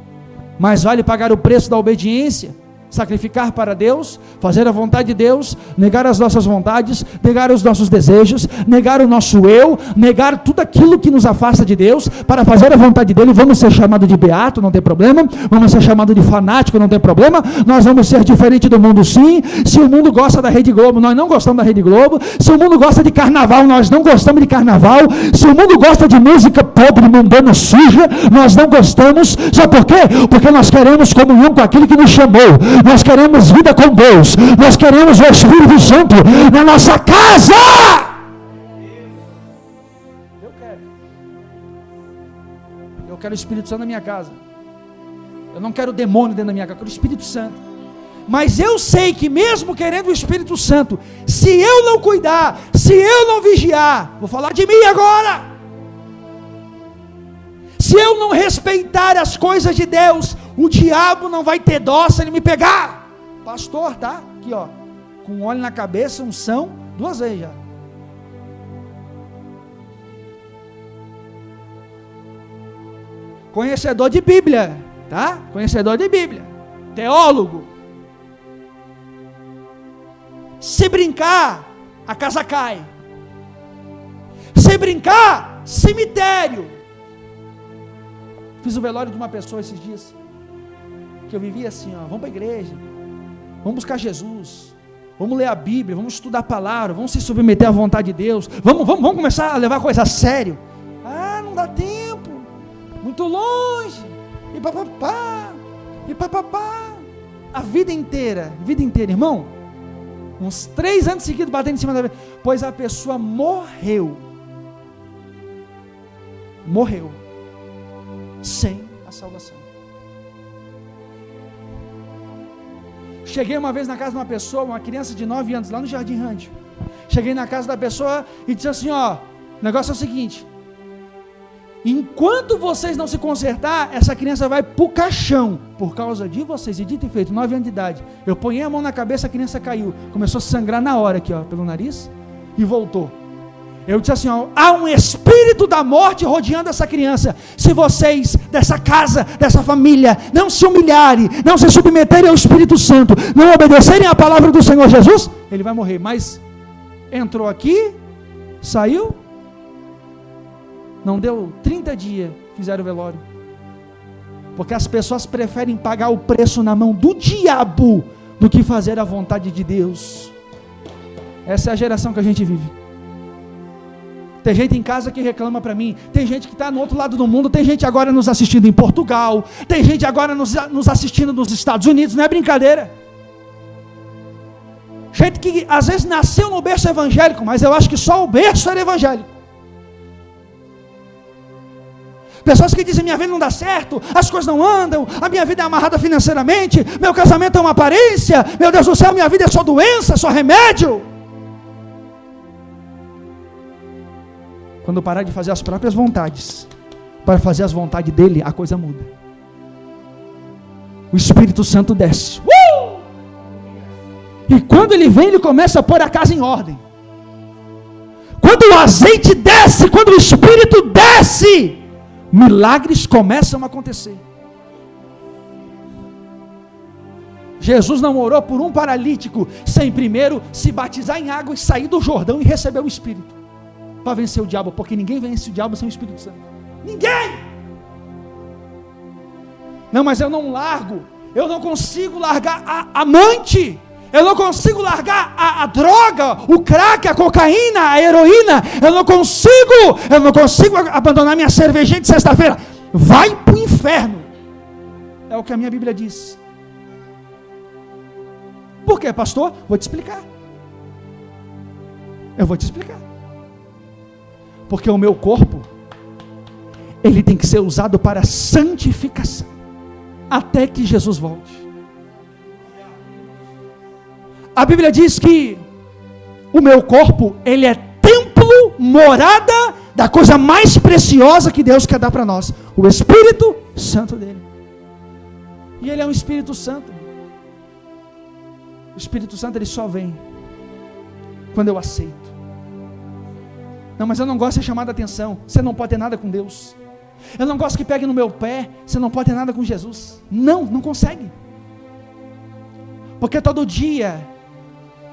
Mais vale pagar o preço da obediência, sacrificar para Deus, fazer a vontade de Deus, negar as nossas vontades, negar os nossos desejos, negar o nosso eu, negar tudo aquilo que nos afasta de Deus, para fazer a vontade dele. Vamos ser chamados de beato, não tem problema. Vamos ser chamados de fanático, não tem problema. Nós vamos ser diferente do mundo, sim. Se o mundo gosta da Rede Globo, nós não gostamos da Rede Globo. Se o mundo gosta de carnaval, nós não gostamos de carnaval. Se o mundo gosta de música pobre, mundana, suja, nós não gostamos. Sabe por quê? Porque nós queremos comunhão com aquele que nos chamou. Nós queremos vida com Deus. Nós queremos o Espírito Santo na nossa casa. Eu quero o Espírito Santo na minha casa. Eu não quero o demônio dentro da minha casa, eu quero o Espírito Santo. Mas eu sei que mesmo querendo o Espírito Santo, se eu não cuidar, se eu não vigiar, vou falar de mim agora, se eu não respeitar as coisas de Deus, o diabo não vai ter dó se ele me pegar. Pastor, tá? Aqui, ó, com óleo na cabeça, unção, 2 vezes já. Conhecedor de Bíblia, tá? Conhecedor de Bíblia, teólogo. Se brincar, a casa cai. Se brincar, cemitério. Fiz o velório de uma pessoa esses dias, que eu vivia assim, ó, vamos para a igreja, vamos buscar Jesus, vamos ler a Bíblia, vamos estudar a palavra, vamos se submeter à vontade de Deus, vamos começar a levar a coisa a sério. Ah, não dá tempo, muito longe, e papapá, a vida inteira, irmão, uns 3 anos seguidos batendo em cima da vida, pois a pessoa morreu, sem a salvação. Cheguei uma vez na casa de uma pessoa, uma criança de 9 anos, lá no Jardim Rândio. Cheguei na casa da pessoa e disse assim: ó, o negócio é o seguinte, enquanto vocês não se consertar, essa criança vai pro caixão, por causa de vocês. E dito e feito, 9 anos de idade, eu ponhei a mão na cabeça, a criança caiu, começou a sangrar na hora aqui, ó, pelo nariz, e voltou. Eu disse assim, ó, há um espírito da morte rodeando essa criança. Se vocês, dessa casa, dessa família, não se humilharem, não se submeterem ao Espírito Santo, não obedecerem à palavra do Senhor Jesus, ele vai morrer. Mas entrou aqui, saiu, não deu 30 dias, fizeram o velório. Porque as pessoas preferem pagar o preço na mão do diabo do que fazer a vontade de Deus. Essa é a geração que a gente vive. Tem gente em casa que reclama para mim, tem gente que está no outro lado do mundo, tem gente agora nos assistindo em Portugal, tem gente agora nos assistindo nos Estados Unidos, não é brincadeira. Gente que às vezes nasceu no berço evangélico, mas eu acho que só o berço era evangélico. Pessoas que dizem, minha vida não dá certo, as coisas não andam, a minha vida é amarrada financeiramente, meu casamento é uma aparência, meu Deus do céu, minha vida é só doença, só remédio. Quando parar de fazer as próprias vontades, para fazer as vontades dele, a coisa muda. O Espírito Santo desce. E quando ele vem, ele começa a pôr a casa em ordem. Quando o azeite desce, quando o Espírito desce, milagres começam a acontecer. Jesus não orou por um paralítico sem primeiro se batizar em água e sair do Jordão e receber o Espírito para vencer o diabo, porque ninguém vence o diabo sem o Espírito Santo. Ninguém! Não, mas eu não largo, eu não consigo largar a amante, eu não consigo largar a droga, o crack, a cocaína, a heroína, eu não consigo abandonar minha cervejinha de sexta-feira. Vai para o inferno, é o que a minha Bíblia diz. Por quê, pastor? Vou te explicar. Eu vou te explicar. Porque o meu corpo, ele tem que ser usado para santificação, até que Jesus volte. A Bíblia diz que o meu corpo, ele é templo, morada da coisa mais preciosa que Deus quer dar para nós, o Espírito Santo dele. E ele é um Espírito Santo. O Espírito Santo, ele só vem quando eu aceito. Não, mas eu não gosto de ser chamado a atenção. Você não pode ter nada com Deus. Eu não gosto que pegue no meu pé. Você não pode ter nada com Jesus. Não consegue. Porque todo dia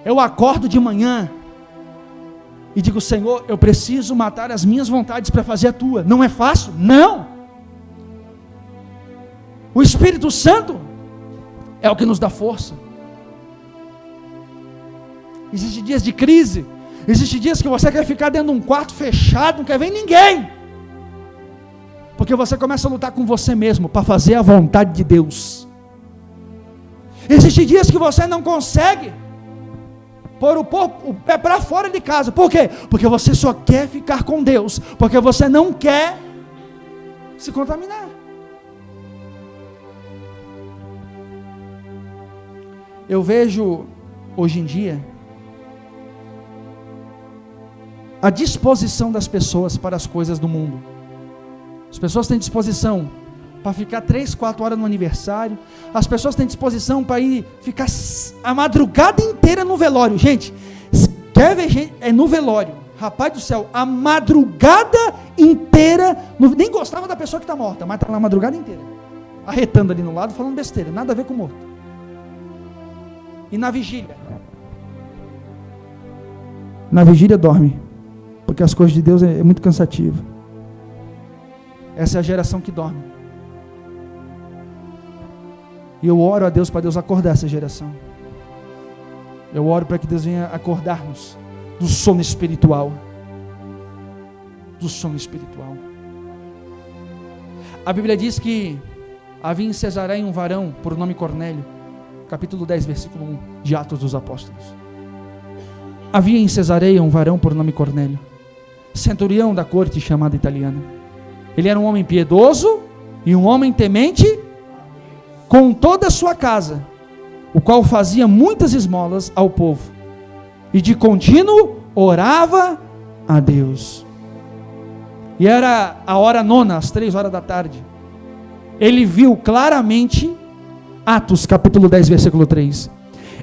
eu acordo de manhã e digo: Senhor, eu preciso matar as minhas vontades para fazer a tua. Não é fácil? Não. O Espírito Santo é o que nos dá força. Existem dias de crise, existem dias que você quer ficar dentro de um quarto fechado, não quer ver ninguém, porque você começa a lutar com você mesmo, para fazer a vontade de Deus. Existem dias que você não consegue pôr o pé para fora de casa. Por quê? Porque você só quer ficar com Deus, porque você não quer se contaminar. Eu vejo hoje em dia a disposição das pessoas para as coisas do mundo. As pessoas têm disposição para ficar 3, 4 horas no aniversário. As pessoas têm disposição para ficar a madrugada inteira no velório. Gente, quer ver gente? É no velório. Rapaz do céu, a madrugada inteira. Nem gostava da pessoa que está morta, mas está lá a madrugada inteira, arretando ali no lado, falando besteira, nada a ver com o morto. E na vigília? Na vigília dorme, porque as coisas de Deus é muito cansativo. Essa é a geração que dorme. E eu oro a Deus para Deus acordar essa geração. Eu oro para que Deus venha acordar-nos do sono espiritual. Do sono espiritual. A Bíblia diz que havia em Cesareia um varão por nome Cornélio. Capítulo 10, versículo 1 de Atos dos Apóstolos. Havia em Cesareia um varão por nome Cornélio, centurião da corte chamada italiana. Ele era um homem piedoso e um homem temente com toda a sua casa, o qual fazia muitas esmolas ao povo, e de contínuo orava a Deus. E era a hora nona, às 3 horas da tarde. Ele viu claramente, Atos capítulo 10, versículo 3,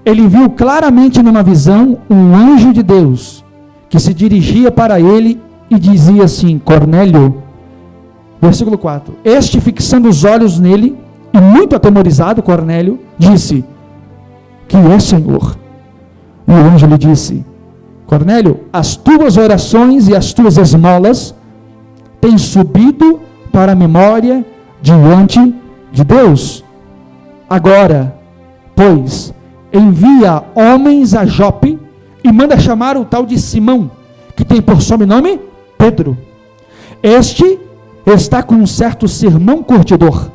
ele viu claramente numa visão um anjo de Deus, que se dirigia para ele e dizia assim: Cornélio. Versículo 4, este fixando os olhos nele, e muito atemorizado, Cornélio disse: que é, Senhor? E o anjo lhe disse: Cornélio, as tuas orações e as tuas esmolas têm subido para a memória diante de Deus. Agora, pois, envia homens a Jope e manda chamar o tal de Simão, que tem por sobrenome Pedro. Este está com um certo sermão curtidor,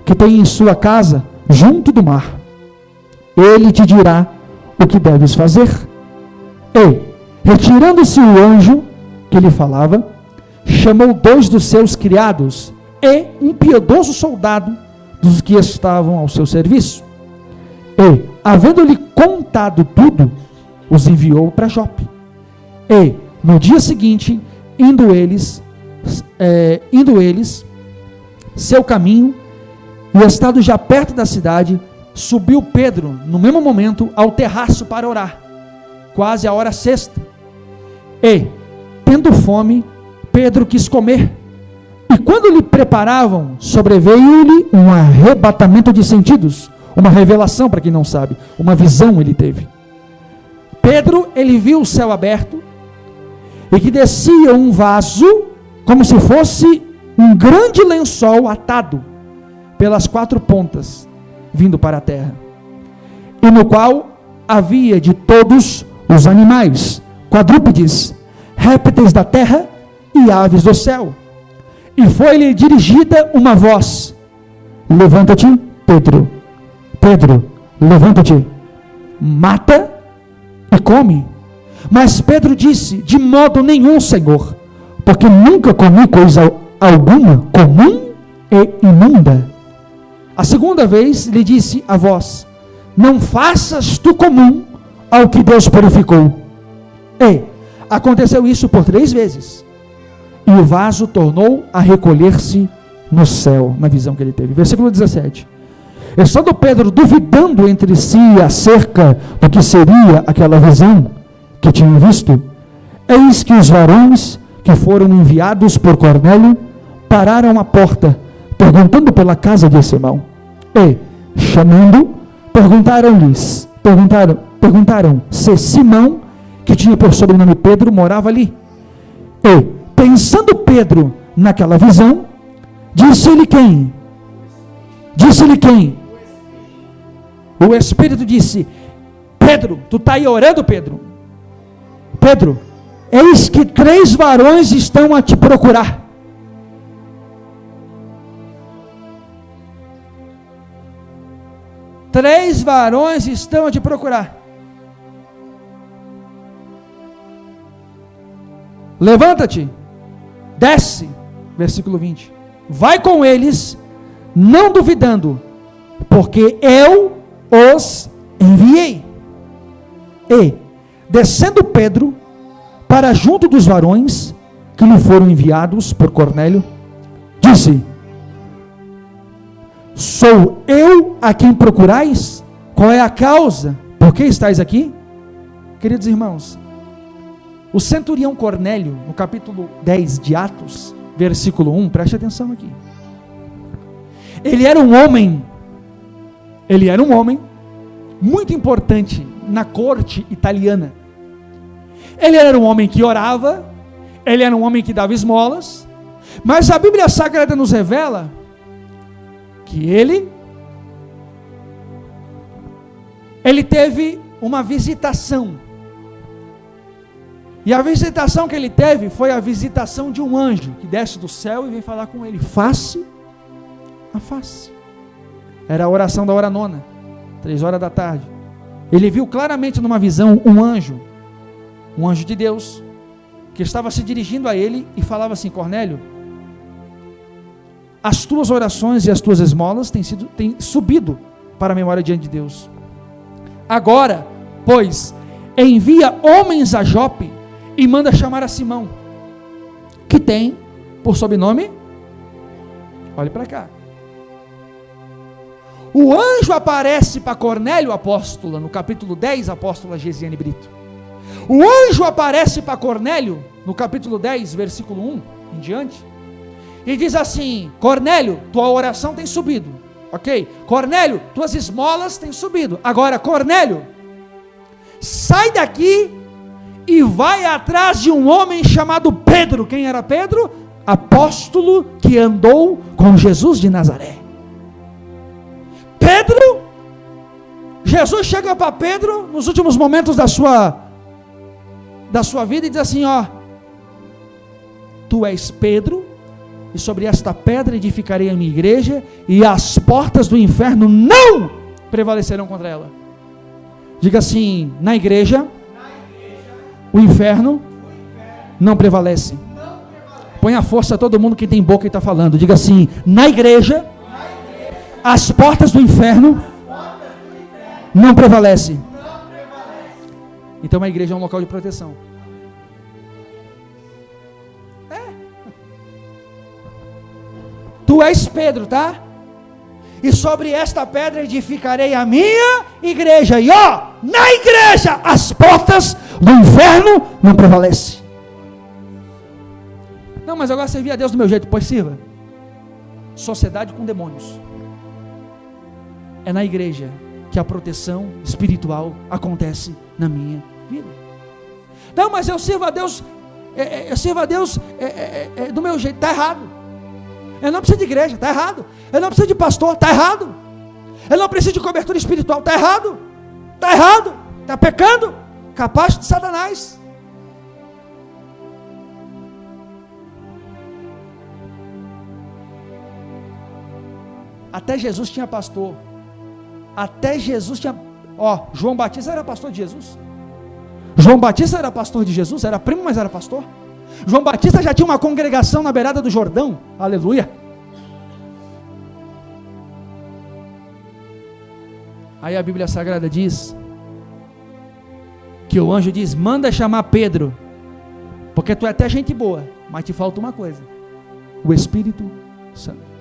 que tem em sua casa, junto do mar. Ele te dirá o que deves fazer. E, retirando-se o anjo que lhe falava, chamou 2 dos seus criados e um piedoso soldado dos que estavam ao seu serviço. E, havendo-lhe contado tudo, os enviou para Jope. E, no dia seguinte, indo eles seu caminho, e estado já perto da cidade, subiu Pedro, no mesmo momento, ao terraço para orar, quase a hora sexta. E, tendo fome, Pedro quis comer, e E quando lhe preparavam, sobreveio-lhe um arrebatamento de sentidos, uma revelação, para quem não sabe, uma visão ele teve. Pedro, ele viu o céu aberto, e que descia um vaso, como se fosse um grande lençol atado, pelas 4 pontas, vindo para a terra, e no qual havia de todos os animais, quadrúpedes, répteis da terra e aves do céu. E foi-lhe dirigida uma voz: levanta-te, Pedro, Pedro, levanta-te, mata e come. Mas Pedro disse: de modo nenhum, Senhor, porque nunca comi coisa alguma comum e imunda. A segunda vez lhe disse a voz: não faças tu comum ao que Deus purificou. E aconteceu isso por 3 vezes. E o vaso tornou a recolher-se no céu, na visão que ele teve. Versículo 17. Estando Pedro duvidando entre si acerca do que seria aquela visão que tinha visto, eis que os varões que foram enviados por Cornélio pararam à porta, perguntando pela casa de Simão. E, chamando, perguntaram se Simão, que tinha por sobrenome Pedro, morava ali. E, pensando Pedro naquela visão, disse-lhe quem? O Espírito disse: Pedro, tu está aí orando, Pedro? Pedro, eis que 3 varões estão a te procurar. Três varões estão a te procurar. Levanta-te, desce, versículo 20, vai com eles, não duvidando, porque eu os enviei. E, descendo Pedro para junto dos varões que lhe foram enviados por Cornélio, disse: sou eu a quem procurais? Qual é a causa? Por que estáis aqui? Queridos irmãos, o centurião Cornélio, no capítulo 10 de Atos, versículo 1, preste atenção aqui. Ele era um homem muito importante na corte italiana. Ele era um homem que orava, ele era um homem que dava esmolas, mas a Bíblia Sagrada nos revela que ele teve uma visitação. E a visitação que ele teve foi a visitação de um anjo que desce do céu e vem falar com ele face a face. Era a oração da hora nona, 3 horas da tarde. Ele viu claramente numa visão um anjo de Deus, que estava se dirigindo a ele e falava assim: Cornélio, as tuas orações e as tuas esmolas têm subido para a memória diante de Deus. Agora, pois, envia homens a Jope e manda chamar a Simão, que tem por sobrenome, olhe para cá. O anjo aparece para Cornélio, apóstola, no capítulo 10, apóstola Gesiane Brito. O anjo aparece para Cornélio, no capítulo 10, versículo 1 em diante, e diz assim: Cornélio, tua oração tem subido, ok? Cornélio, tuas esmolas têm subido. Agora, Cornélio, sai daqui e vai atrás de um homem chamado Pedro. Quem era Pedro? Apóstolo que andou com Jesus de Nazaré. Pedro, Jesus chega para Pedro nos últimos momentos da sua vida e diz assim: ó, tu és Pedro, e sobre esta pedra edificarei a minha igreja, e as portas do inferno não prevalecerão contra ela. Diga assim: na igreja, o inferno não prevalece. Põe a força a todo mundo que tem boca e está falando. Diga assim: na igreja, as portas do inferno não prevalecem. Então a igreja é um local de proteção. Tu és Pedro, tá? E sobre esta pedra edificarei a minha igreja. E ó, na igreja as portas do inferno não prevalecem. Não, mas eu gosto de servir a Deus do meu jeito. Pois sirva. Sociedade com demônios. É na igreja que a proteção espiritual acontece na minha vida. Não, mas eu sirvo a Deus, do meu jeito. Está errado. Eu não preciso de igreja. Está errado. Eu não preciso de pastor. Está errado. Eu não preciso de cobertura espiritual. Está errado. Está errado. Está pecando. Capaz de Satanás. Até Jesus tinha pastor. Até Jesus tinha... João Batista era pastor de Jesus. João Batista era pastor de Jesus. Era primo, mas era pastor. João Batista já tinha uma congregação na beirada do Jordão. Aleluia. Aí a Bíblia Sagrada diz que o anjo diz: manda chamar Pedro, porque tu é até gente boa, mas te falta uma coisa: o Espírito Santo.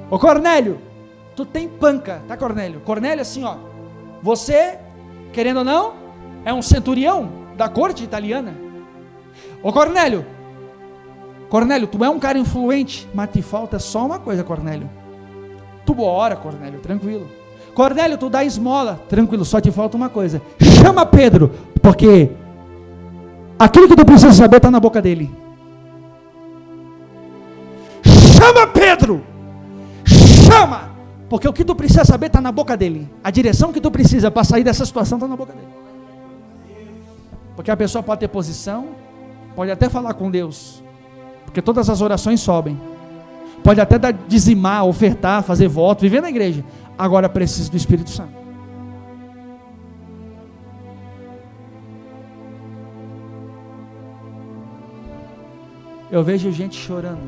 Ô Cornélio, tu tem panca, tá Cornélio? Cornélio assim, você, querendo ou não, é um centurião da corte italiana. Ô Cornélio, tu é um cara influente, mas te falta só uma coisa, Cornélio. Tu ora, Cornélio, tranquilo. Cornélio, tu dá esmola, tranquilo, só te falta uma coisa: chama Pedro, porque aquilo que tu precisa saber está na boca dele. Chama Pedro, chama, porque o que tu precisa saber está na boca dele. A direção que tu precisa para sair dessa situação está na boca dele. Porque a pessoa pode ter posição, pode até falar com Deus, porque todas as orações sobem, pode até dizimar, ofertar, fazer voto, viver na igreja. Agora precisa do Espírito Santo. Eu vejo gente chorando.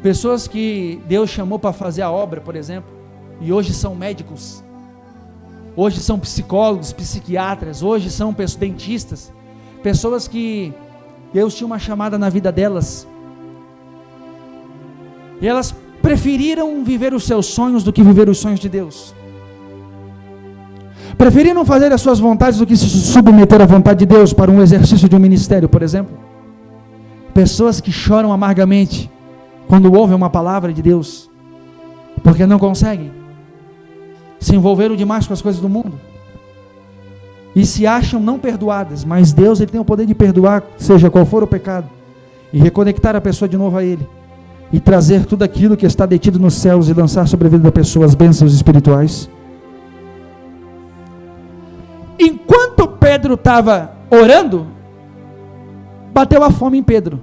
Pessoas que Deus chamou para fazer a obra, por exemplo, e hoje são médicos, hoje são psicólogos, psiquiatras, hoje são dentistas. Pessoas que Deus tinha uma chamada na vida delas, e elas preferiram viver os seus sonhos do que viver os sonhos de Deus. Preferiram fazer as suas vontades do que se submeter à vontade de Deus para um exercício de um ministério, por exemplo. Pessoas que choram amargamente quando ouvem uma palavra de Deus, porque não conseguem, se envolveram demais com as coisas do mundo e se acham não perdoadas, mas Deus, Ele tem o poder de perdoar, seja qual for o pecado, e reconectar a pessoa de novo a Ele, e trazer tudo aquilo que está detido nos céus e lançar sobre a vida da pessoa as bênçãos espirituais. Enquanto Pedro estava orando, bateu a fome em Pedro.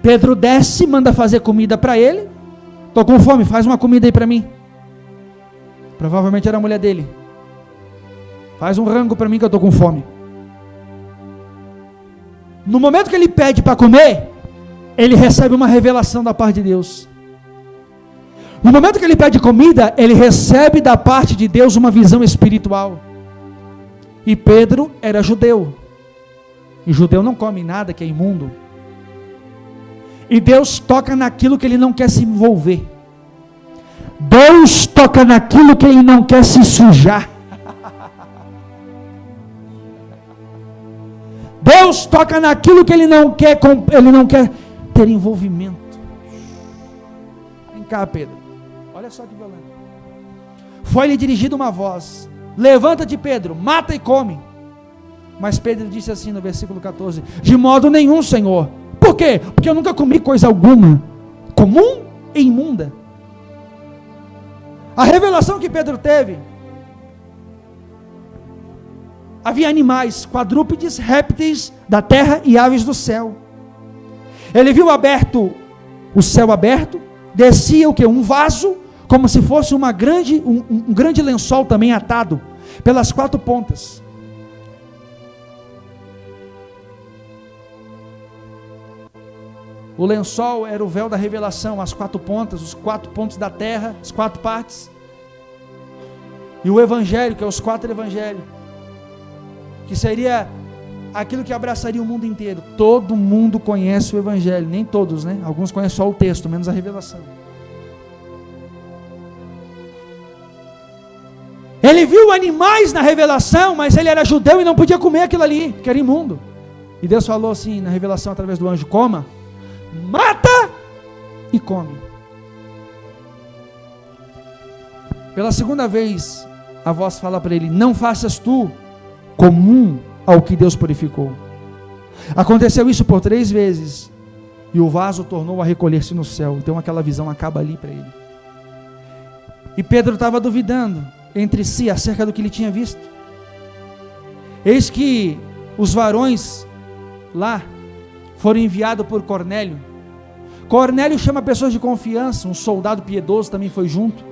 Pedro desce, manda fazer comida para ele. Estou com fome, faz uma comida aí para mim. Provavelmente era a mulher dele. Faz um rango para mim que eu estou com fome. No momento que ele pede para comer, ele recebe uma revelação da parte de Deus. No momento que ele pede comida, ele recebe da parte de Deus uma visão espiritual. E Pedro era judeu. E judeu não come nada que é imundo. E Deus toca naquilo que ele não quer se envolver. Deus toca naquilo que ele não quer se sujar. Deus toca naquilo que ele não quer ter envolvimento. Vem cá, Pedro. Olha só que violento. Foi-lhe dirigida uma voz: levanta-te, Pedro, mata e come. Mas Pedro disse assim no versículo 14: de modo nenhum, Senhor. Por quê? Porque eu nunca comi coisa alguma comum e imunda. A revelação que Pedro teve: havia animais, quadrúpedes, répteis da terra e aves do céu. Ele viu o céu aberto, descia o que? Um vaso, como se fosse um grande lençol também atado pelas quatro pontas. O lençol era o véu da revelação, as quatro pontas, os quatro pontos da terra, as quatro partes. E o evangelho, que é os quatro evangelhos, que seria aquilo que abraçaria o mundo inteiro. Todo mundo conhece o evangelho, nem todos, né? Alguns conhecem só o texto, menos a revelação. Ele viu animais na revelação, mas ele era judeu e não podia comer aquilo ali, que era imundo. E Deus falou assim na revelação através do anjo: coma, mata e come. Pela segunda vez, a voz fala para ele: não faças tu comum ao que Deus purificou. Aconteceu isso por 3 vezes, e o vaso tornou a recolher-se no céu. Então aquela visão acaba ali para ele. E Pedro estava duvidando entre si acerca do que ele tinha visto. Eis que os varões lá foram enviados por Cornélio. Cornélio chama pessoas de confiança, um soldado piedoso também foi junto,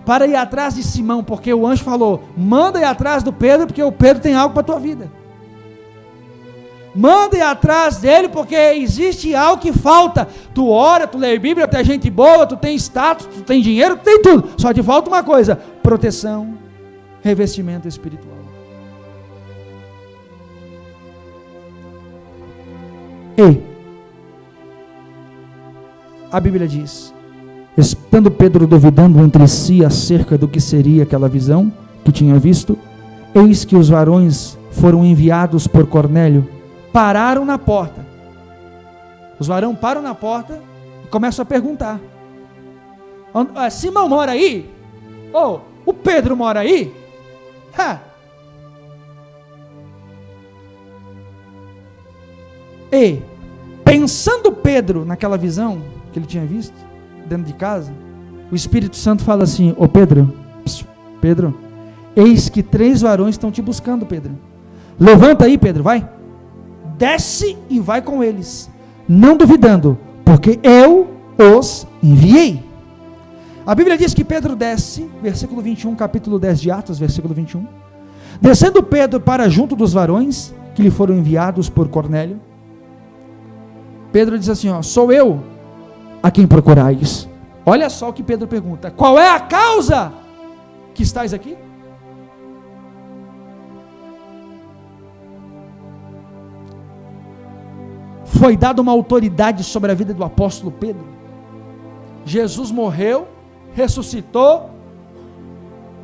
para ir atrás de Simão, porque o anjo falou: manda ir atrás do Pedro, porque o Pedro tem algo para a tua vida. Manda ir atrás dele, porque existe algo que falta. Tu ora, tu lê a Bíblia, tu é gente boa, tu tem status, tu tem dinheiro, tu tem tudo. Só te falta uma coisa: proteção, revestimento espiritual. E a Bíblia diz: estando Pedro duvidando entre si acerca do que seria aquela visão que tinha visto, eis que os varões foram enviados por Cornélio, pararam na porta. Os varões param na porta e começam a perguntar: Simão mora aí? Oh, o Pedro mora aí? E pensando Pedro naquela visão que ele tinha visto dentro de casa, o Espírito Santo fala assim: ô Pedro, Pedro, eis que 3 varões estão te buscando, Pedro. Levanta aí, Pedro, vai, desce e vai com eles, não duvidando, porque eu os enviei. A Bíblia diz que Pedro desce, versículo 21, capítulo 10 de Atos, versículo 21. Descendo Pedro para junto dos varões que lhe foram enviados por Cornélio, Pedro diz assim: sou eu a quem procurais. Olha só o que Pedro pergunta: qual é a causa que estáis aqui? Foi dada uma autoridade sobre a vida do apóstolo Pedro. Jesus morreu, ressuscitou,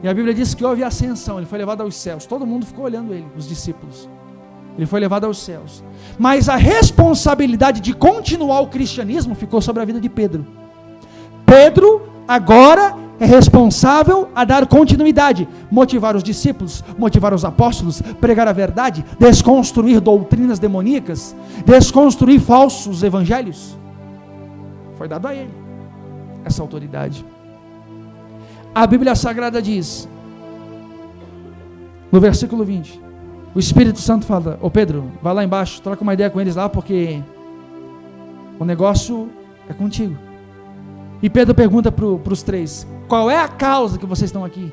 e a Bíblia diz que houve ascensão, ele foi levado aos céus. Todo mundo ficou olhando ele, os discípulos. Ele foi levado aos céus, mas a responsabilidade de continuar o cristianismo ficou sobre a vida de Pedro. Pedro agora é responsável a dar continuidade, motivar os discípulos, motivar os apóstolos, pregar a verdade, desconstruir doutrinas demoníacas, desconstruir falsos evangelhos. Foi dado a ele essa autoridade. A Bíblia Sagrada diz, no versículo 20, o Espírito Santo fala: ô Pedro, vai lá embaixo, troca uma ideia com eles lá, porque o negócio é contigo. E Pedro pergunta para os 3: qual é a causa que vocês estão aqui?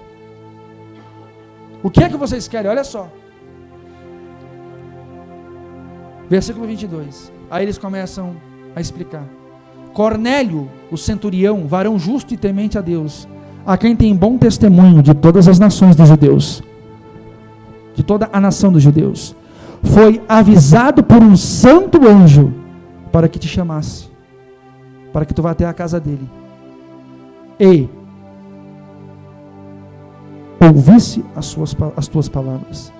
O que é que vocês querem? Olha só, versículo 22, aí eles começam a explicar: Cornélio, o centurião, varão justo e temente a Deus, a quem tem bom testemunho de todas as nações dos judeus, de toda a nação dos judeus, foi avisado por um santo anjo para que te chamasse, para que tu vá até a casa dele e ouvisse as tuas palavras.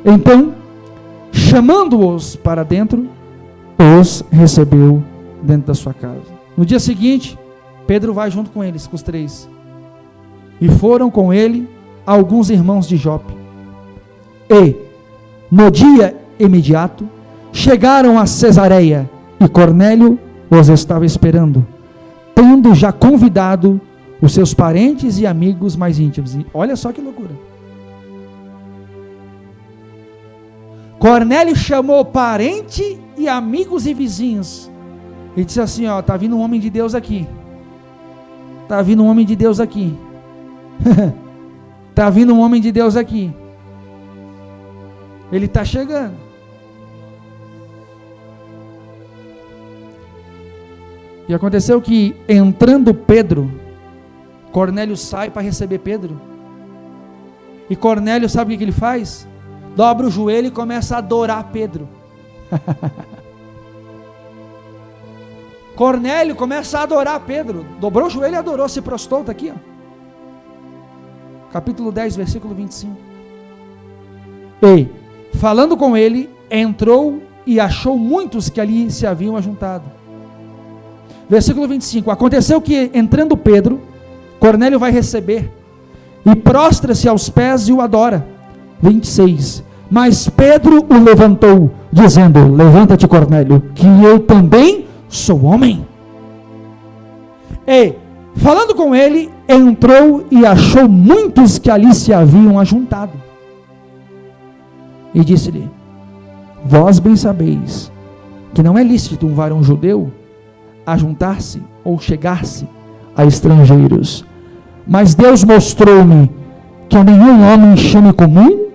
Então, chamando-os para dentro, os recebeu dentro da sua casa. No dia seguinte, Pedro vai junto com eles, com os 3, e foram com ele alguns irmãos de Jope. E no dia imediato chegaram a Cesareia, e Cornélio os estava esperando, tendo já convidado os seus parentes e amigos mais íntimos. E olha só que loucura. Cornélio chamou parente e amigos e vizinhos e disse assim: está vindo um homem de Deus aqui, está vindo um homem de Deus aqui, está vindo um homem de Deus aqui, ele está chegando. E aconteceu que, entrando Pedro, Cornélio sai para receber Pedro, e Cornélio, sabe o que ele faz? Dobra o joelho e começa a adorar Pedro. Cornélio começa a adorar Pedro, dobrou o joelho e adorou, se prostrou, está aqui, capítulo 10, versículo 25. E, falando com ele, entrou e achou muitos que ali se haviam ajuntado. Versículo 25. Aconteceu que, entrando Pedro, Cornélio vai receber, e prostra-se aos pés e o adora. 26. Mas Pedro o levantou, dizendo: levanta-te, Cornélio, que eu também sou homem. E, falando com ele, entrou e achou muitos que ali se haviam ajuntado. E disse-lhe: vós bem sabeis que não é lícito um varão judeu ajuntar-se ou chegar-se a estrangeiros, mas Deus mostrou-me que a nenhum homem chame comum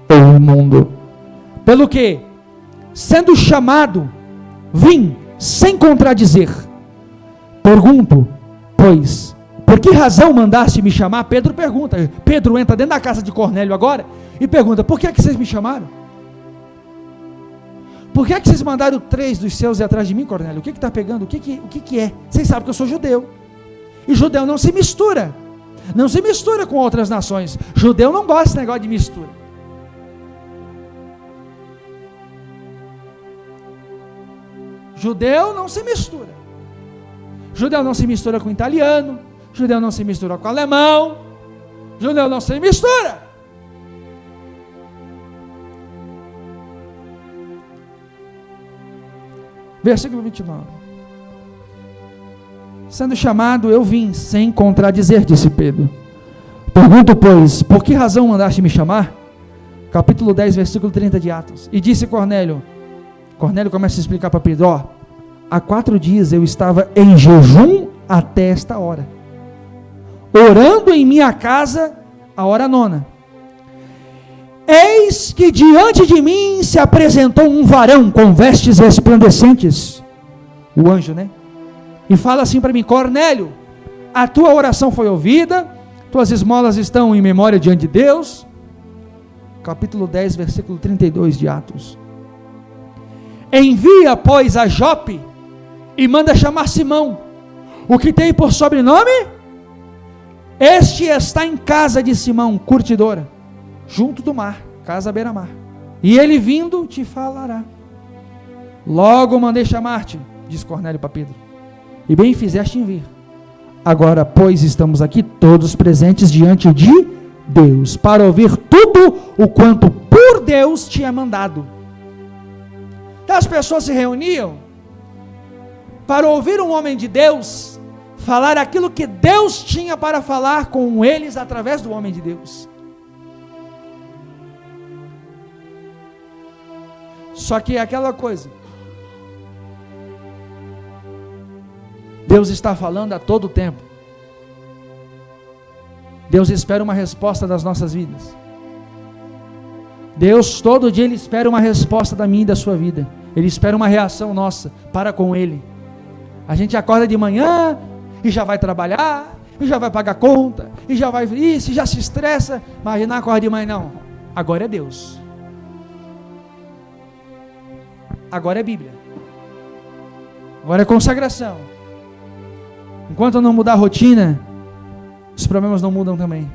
ou imundo. Pelo que, sendo chamado, vim sem contradizer. Pergunto, pois, por que razão mandaste me chamar? Pedro pergunta. Pedro entra dentro da casa de Cornélio agora e pergunta: por que é que vocês me chamaram? Por que é que vocês mandaram 3 dos seus ir atrás de mim, Cornélio? O que está pegando? O que é? Vocês sabem que eu sou judeu. E judeu não se mistura. Não se mistura com outras nações. Judeu não gosta desse negócio de mistura. Judeu não se mistura. Judeu não se mistura com italiano. Judeu não se mistura com alemão. Judeu não se mistura. Versículo 29. Sendo chamado, eu vim sem contradizer, disse Pedro. Pergunto, pois, por que razão mandaste me chamar? Capítulo 10, versículo 30 de Atos. E disse Cornélio. Cornélio começa a explicar para Pedro: há 4 dias eu estava em jejum até esta hora, orando em minha casa a hora 9. Eis que diante de mim se apresentou um varão com vestes resplandecentes, o anjo, né? E fala assim para mim: Cornélio, a tua oração foi ouvida, tuas esmolas estão em memória diante de Deus. Capítulo 10, versículo 32 de Atos. Envia, pois, a Jope e manda chamar Simão, o que tem por sobrenome? Este está em casa de Simão, curtidora, junto do mar, casa à beira-mar. E ele vindo te falará. Logo mandei chamar-te, diz Cornélio para Pedro, e bem fizeste em vir. Agora, pois, estamos aqui todos presentes diante de Deus, para ouvir tudo o quanto por Deus te é mandado. Então as pessoas se reuniam para ouvir um homem de Deus falar aquilo que Deus tinha para falar com eles através do homem de Deus. Só que é aquela coisa, Deus está falando a todo tempo. Deus espera uma resposta das nossas vidas. Deus todo dia Ele espera uma resposta da minha e da sua vida. Ele espera uma reação nossa para com Ele. A gente acorda de manhã e já vai trabalhar, e já vai pagar conta, e já vai isso, já se estressa. Mas não acorda de manhã, não. Agora é Deus. Agora é Bíblia. Agora é consagração. Enquanto não mudar a rotina, os problemas não mudam também.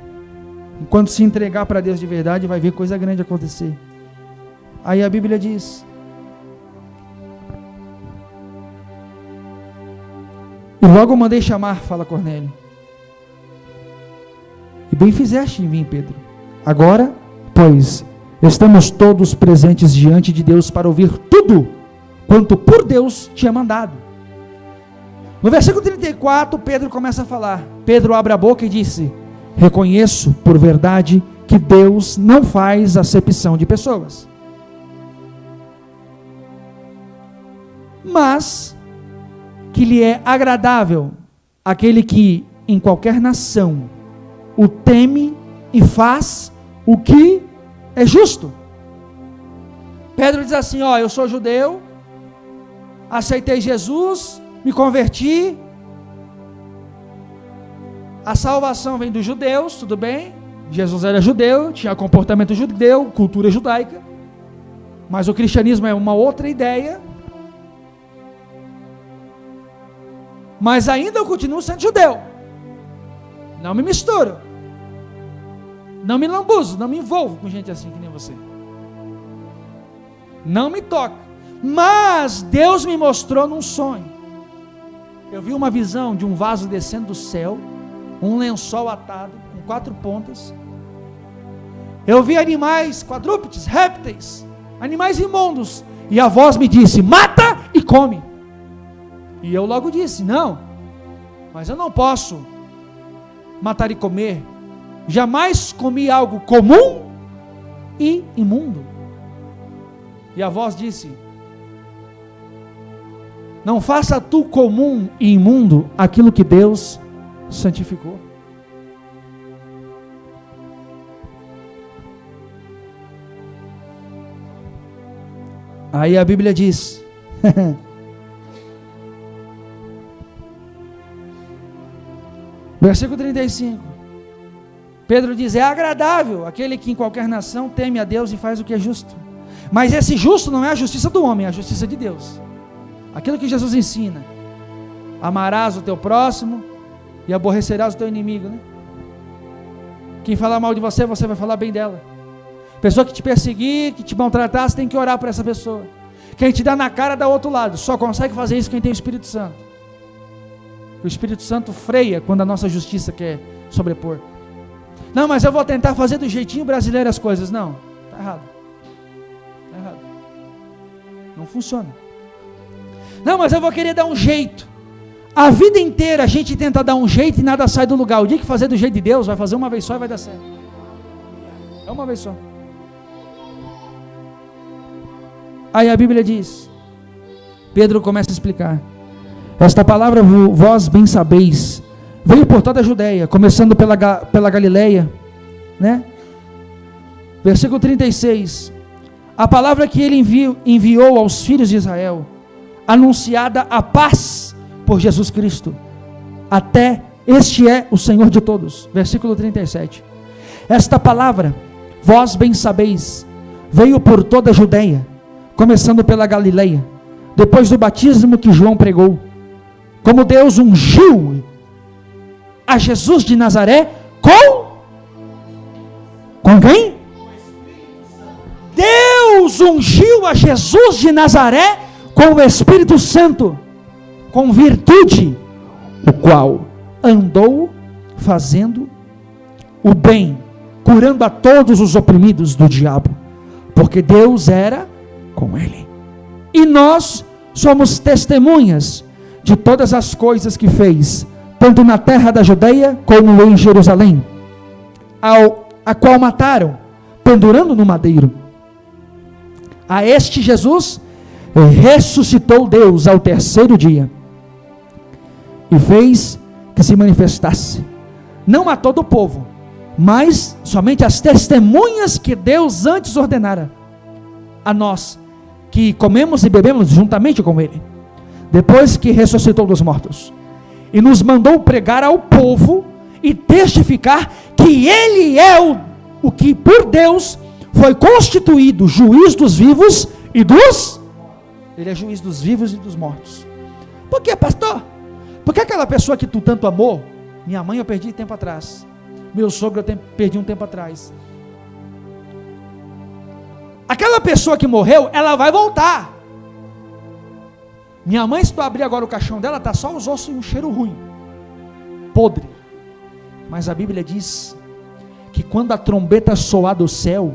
Enquanto se entregar para Deus de verdade, vai ver coisa grande acontecer. Aí a Bíblia diz: e logo mandei chamar, fala Cornélio. E bem fizeste em vir, Pedro. Agora, pois, estamos todos presentes diante de Deus para ouvir tudo quanto por Deus te é mandado. No versículo 34, Pedro começa a falar. Pedro abre a boca e disse: reconheço por verdade que Deus não faz acepção de pessoas, mas que lhe é agradável aquele que em qualquer nação o teme e faz o que é justo. Pedro diz assim: eu sou judeu, aceitei Jesus, me converti, a salvação vem dos judeus, tudo bem, Jesus era judeu, tinha comportamento judeu, cultura judaica, mas o cristianismo é uma outra ideia, mas ainda eu continuo sendo judeu, não me misturo. Não me lambuzo, não me envolvo com gente assim que nem você. Não me toca. Mas Deus me mostrou num sonho. Eu vi uma visão de um vaso descendo do céu, um lençol atado, com 4 pontas. Eu vi animais, quadrúpedes, répteis, animais imundos. E a voz me disse: mata e come. E eu logo disse: não, mas eu não posso matar e comer. Jamais comi algo comum e imundo. E a voz disse: não faça tu comum e imundo aquilo que Deus santificou. Aí a Bíblia diz, versículo 35, Pedro diz: é agradável aquele que em qualquer nação teme a Deus e faz o que é justo. Mas esse justo não é a justiça do homem, é a justiça de Deus. Aquilo que Jesus ensina: amarás o teu próximo e aborrecerás o teu inimigo, né? Quem falar mal de você, você vai falar bem dela. Pessoa que te perseguir, que te maltratar, você tem que orar por essa pessoa. Quem te dá na cara, dá outro lado. Só consegue fazer isso quem tem o Espírito Santo. O Espírito Santo freia quando a nossa justiça quer sobrepor. Não, mas eu vou tentar fazer do jeitinho brasileiro as coisas. Não, está errado. Está errado. Não funciona. Não, mas eu vou querer dar um jeito. A vida inteira a gente tenta dar um jeito e nada sai do lugar. O dia que fazer do jeito de Deus, vai fazer uma vez só e vai dar certo. É uma vez só. Aí a Bíblia diz, Pedro começa a explicar: esta palavra vós bem sabeis, veio por toda a Judeia, começando pela Galileia, né? Versículo 36, a palavra que ele enviou aos filhos de Israel, anunciada a paz por Jesus Cristo, até este é o Senhor de todos. Versículo 37, esta palavra, vós bem sabeis, veio por toda a Judeia, começando pela Galileia, depois do batismo que João pregou, como Deus ungiu a Jesus de Nazaré com quem? Deus ungiu a Jesus de Nazaré com o Espírito Santo, com virtude, o qual andou fazendo o bem, curando a todos os oprimidos do diabo, porque Deus era com ele. E nós somos testemunhas de todas as coisas que fez, tanto na terra da Judeia como em Jerusalém, a qual mataram, pendurando no madeiro. A este Jesus ressuscitou Deus ao terceiro dia, e fez que se manifestasse, não a todo o povo, mas somente as testemunhas que Deus antes ordenara a nós, que comemos e bebemos juntamente com ele, depois que ressuscitou dos mortos, e nos mandou pregar ao povo e testificar que ele é o que por Deus foi constituído juiz dos vivos e dos... Ele é juiz dos vivos e dos mortos. Por que, pastor? Porque aquela pessoa que tu tanto amou, minha mãe eu perdi tempo atrás, meu sogro eu perdi um tempo atrás, aquela pessoa que morreu, ela vai voltar. Minha mãe, se tu abrir agora o caixão dela, está só os ossos e um cheiro ruim, podre. Mas a Bíblia diz que quando a trombeta soar do céu,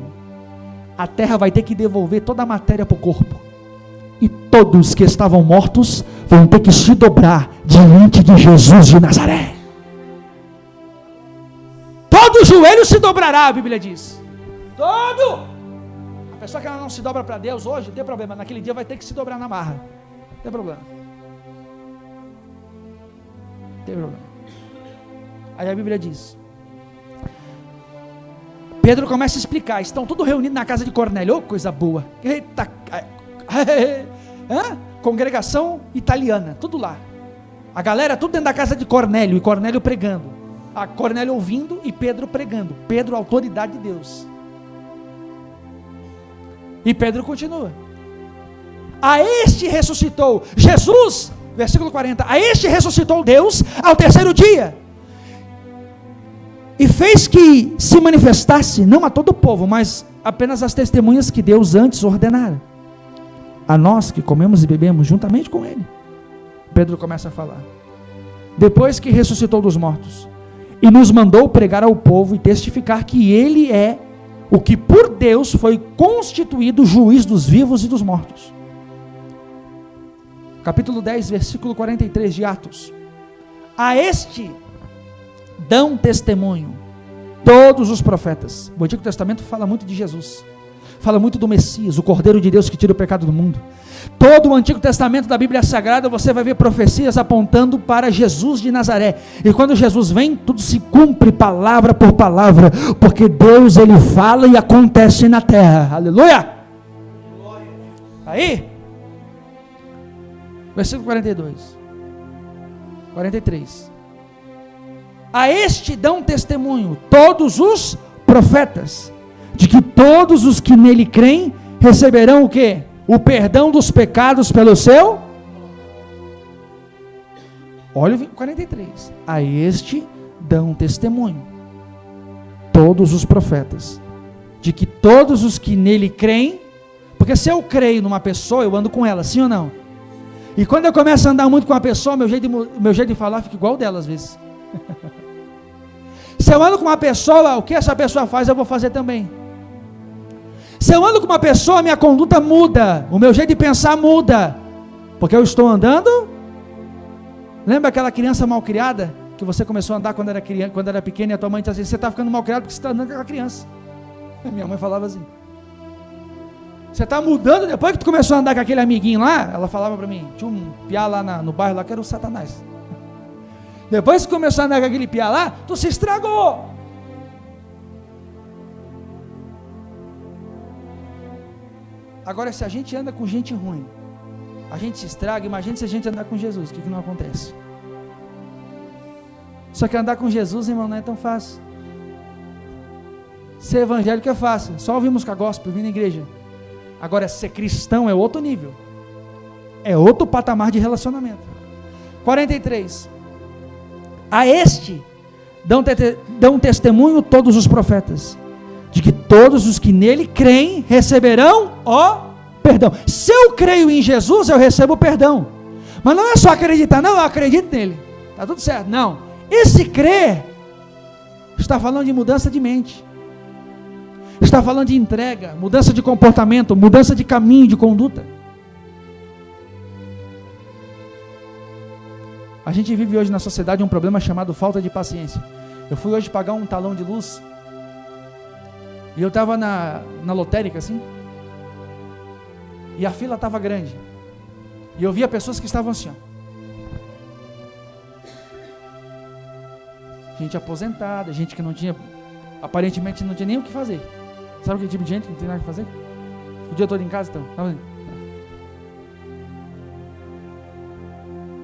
a terra vai ter que devolver toda a matéria para o corpo, e todos que estavam mortos vão ter que se dobrar diante de Jesus de Nazaré. Todo joelho se dobrará, a Bíblia diz. Todo. A pessoa que ela não se dobra para Deus hoje, não tem problema, naquele dia vai ter que se dobrar na marra. Não tem problema. Não tem problema. Aí a Bíblia diz, Pedro começa a explicar, estão todos reunidos na casa de Cornélio, oh, coisa boa, eita, congregação italiana, tudo lá, a galera tudo dentro da casa de Cornélio, e Cornélio pregando, a Cornélio ouvindo e Pedro pregando, Pedro autoridade de Deus, e Pedro continua, a este ressuscitou Jesus, versículo 40, a este ressuscitou Deus ao terceiro dia, E fez que se manifestasse, não a todo o povo, mas apenas as testemunhas que Deus antes ordenara. A nós que comemos e bebemos juntamente com ele. Pedro começa a falar. Depois que ressuscitou dos mortos, e nos mandou pregar ao povo e testificar que ele é o que por Deus foi constituído juiz dos vivos e dos mortos. Capítulo 10, versículo 43 de Atos. A este dão testemunho todos os profetas. O Antigo Testamento fala muito de Jesus, fala muito do Messias, o Cordeiro de Deus que tira o pecado do mundo. Todo o Antigo Testamento da Bíblia Sagrada você vai ver profecias apontando para Jesus de Nazaré, e quando Jesus vem, tudo se cumpre palavra por palavra, porque Deus ele fala e acontece na terra. Aleluia! Aí, versículo 42, 43. A este dão testemunho todos os profetas, de que todos os que nele creem receberão o quê? O perdão dos pecados pelo seu. Olha o 43. A este dão testemunho todos os profetas, de que todos os que nele creem, porque se eu creio numa pessoa, eu ando com ela, sim ou não? E quando eu começo a andar muito com a pessoa, meu jeito de falar fica igual dela às vezes. Se eu ando com uma pessoa, o que essa pessoa faz, eu vou fazer também. Se eu ando com uma pessoa, minha conduta muda, o meu jeito de pensar muda, porque eu estou andando. Lembra aquela criança mal criada, que você começou a andar quando era pequena, e a tua mãe disse assim, você está ficando mal criado porque você está andando com aquela criança. Minha mãe falava assim, você está mudando depois que tu começou a andar com aquele amiguinho lá. Ela falava para mim, tinha um piá lá no bairro lá, que era o Satanás. Depois que começou a andar com aquele piá lá, tu se estragou. Agora, se a gente anda com gente ruim, a gente se estraga. Imagina se a gente andar com Jesus, o que não acontece? Só que andar com Jesus, irmão, não é tão fácil. Ser evangélico é fácil, só ouvir música gospel, vir na igreja. Agora, ser cristão é outro nível, é outro patamar de relacionamento. 43. A este dão testemunho todos os profetas, de que todos os que nele creem receberão o perdão. Se eu creio em Jesus, eu recebo o perdão. Mas não é só acreditar, não, eu acredito nele, está tudo certo. Não, esse crer está falando de mudança de mente, está falando de entrega, mudança de comportamento, mudança de caminho, de conduta. A gente vive hoje na sociedade um problema chamado falta de paciência. Eu fui hoje pagar um talão de luz, e eu estava na lotérica assim, e a fila estava grande, e eu via pessoas que estavam assim, ó. Gente aposentada, gente que não tinha, aparentemente não tinha nem o que fazer. Sabe aquele tipo de gente que não tem nada o que fazer? O dia todo em casa, então.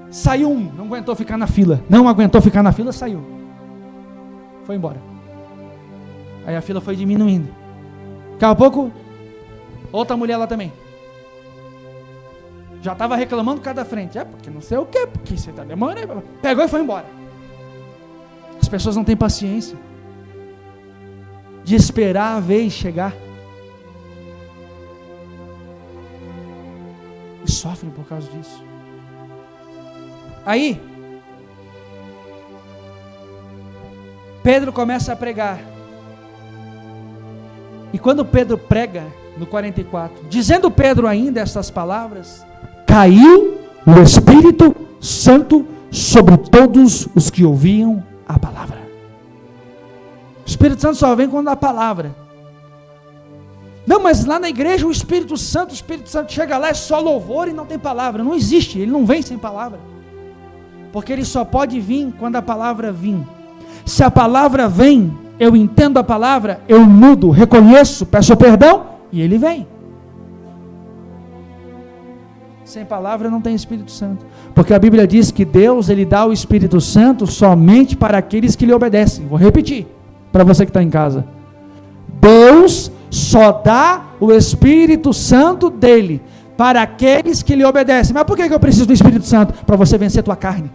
Saiu um, não aguentou ficar na fila. Não aguentou ficar na fila, saiu. Foi embora. Aí a fila foi diminuindo. Daqui a pouco, outra mulher lá também. Já estava reclamando por causa da frente. É, porque não sei o que, porque você está demorando. Pegou e foi embora. As pessoas não têm paciência de esperar a vez chegar. E sofrem por causa disso. Aí, Pedro começa a pregar. E quando Pedro prega, no 44, dizendo Pedro ainda estas palavras, caiu o Espírito Santo sobre todos os que ouviam a palavra. O Espírito Santo só vem quando dá a palavra. Não, mas lá na igreja o Espírito Santo chega lá, é só louvor e não tem palavra. Não existe, ele não vem sem palavra. Porque ele só pode vir quando a palavra vir. Se a palavra vem, eu entendo a palavra, eu mudo, reconheço, peço perdão e ele vem. Sem palavra não tem Espírito Santo. Porque a Bíblia diz que Deus, ele dá o Espírito Santo somente para aqueles que lhe obedecem. Vou repetir para você que está em casa. Deus só dá o Espírito Santo dele para aqueles que lhe obedecem. Mas por que eu preciso do Espírito Santo? Para você vencer a tua carne.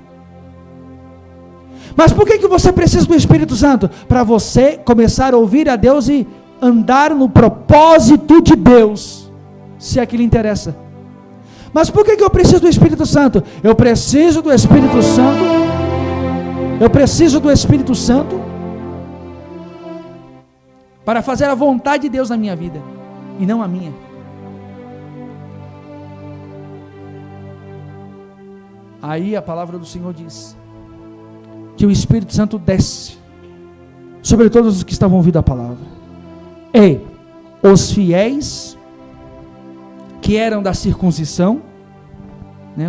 Mas por que você precisa do Espírito Santo? Para você começar a ouvir a Deus e andar no propósito de Deus, se é que lhe interessa. Mas por que eu preciso do Espírito Santo? Eu preciso do Espírito Santo. Eu preciso do Espírito Santo para fazer a vontade de Deus na minha vida e não a minha. Aí a palavra do Senhor diz que o Espírito Santo desce sobre todos os que estavam ouvindo a palavra, e os fiéis que eram da circuncisão,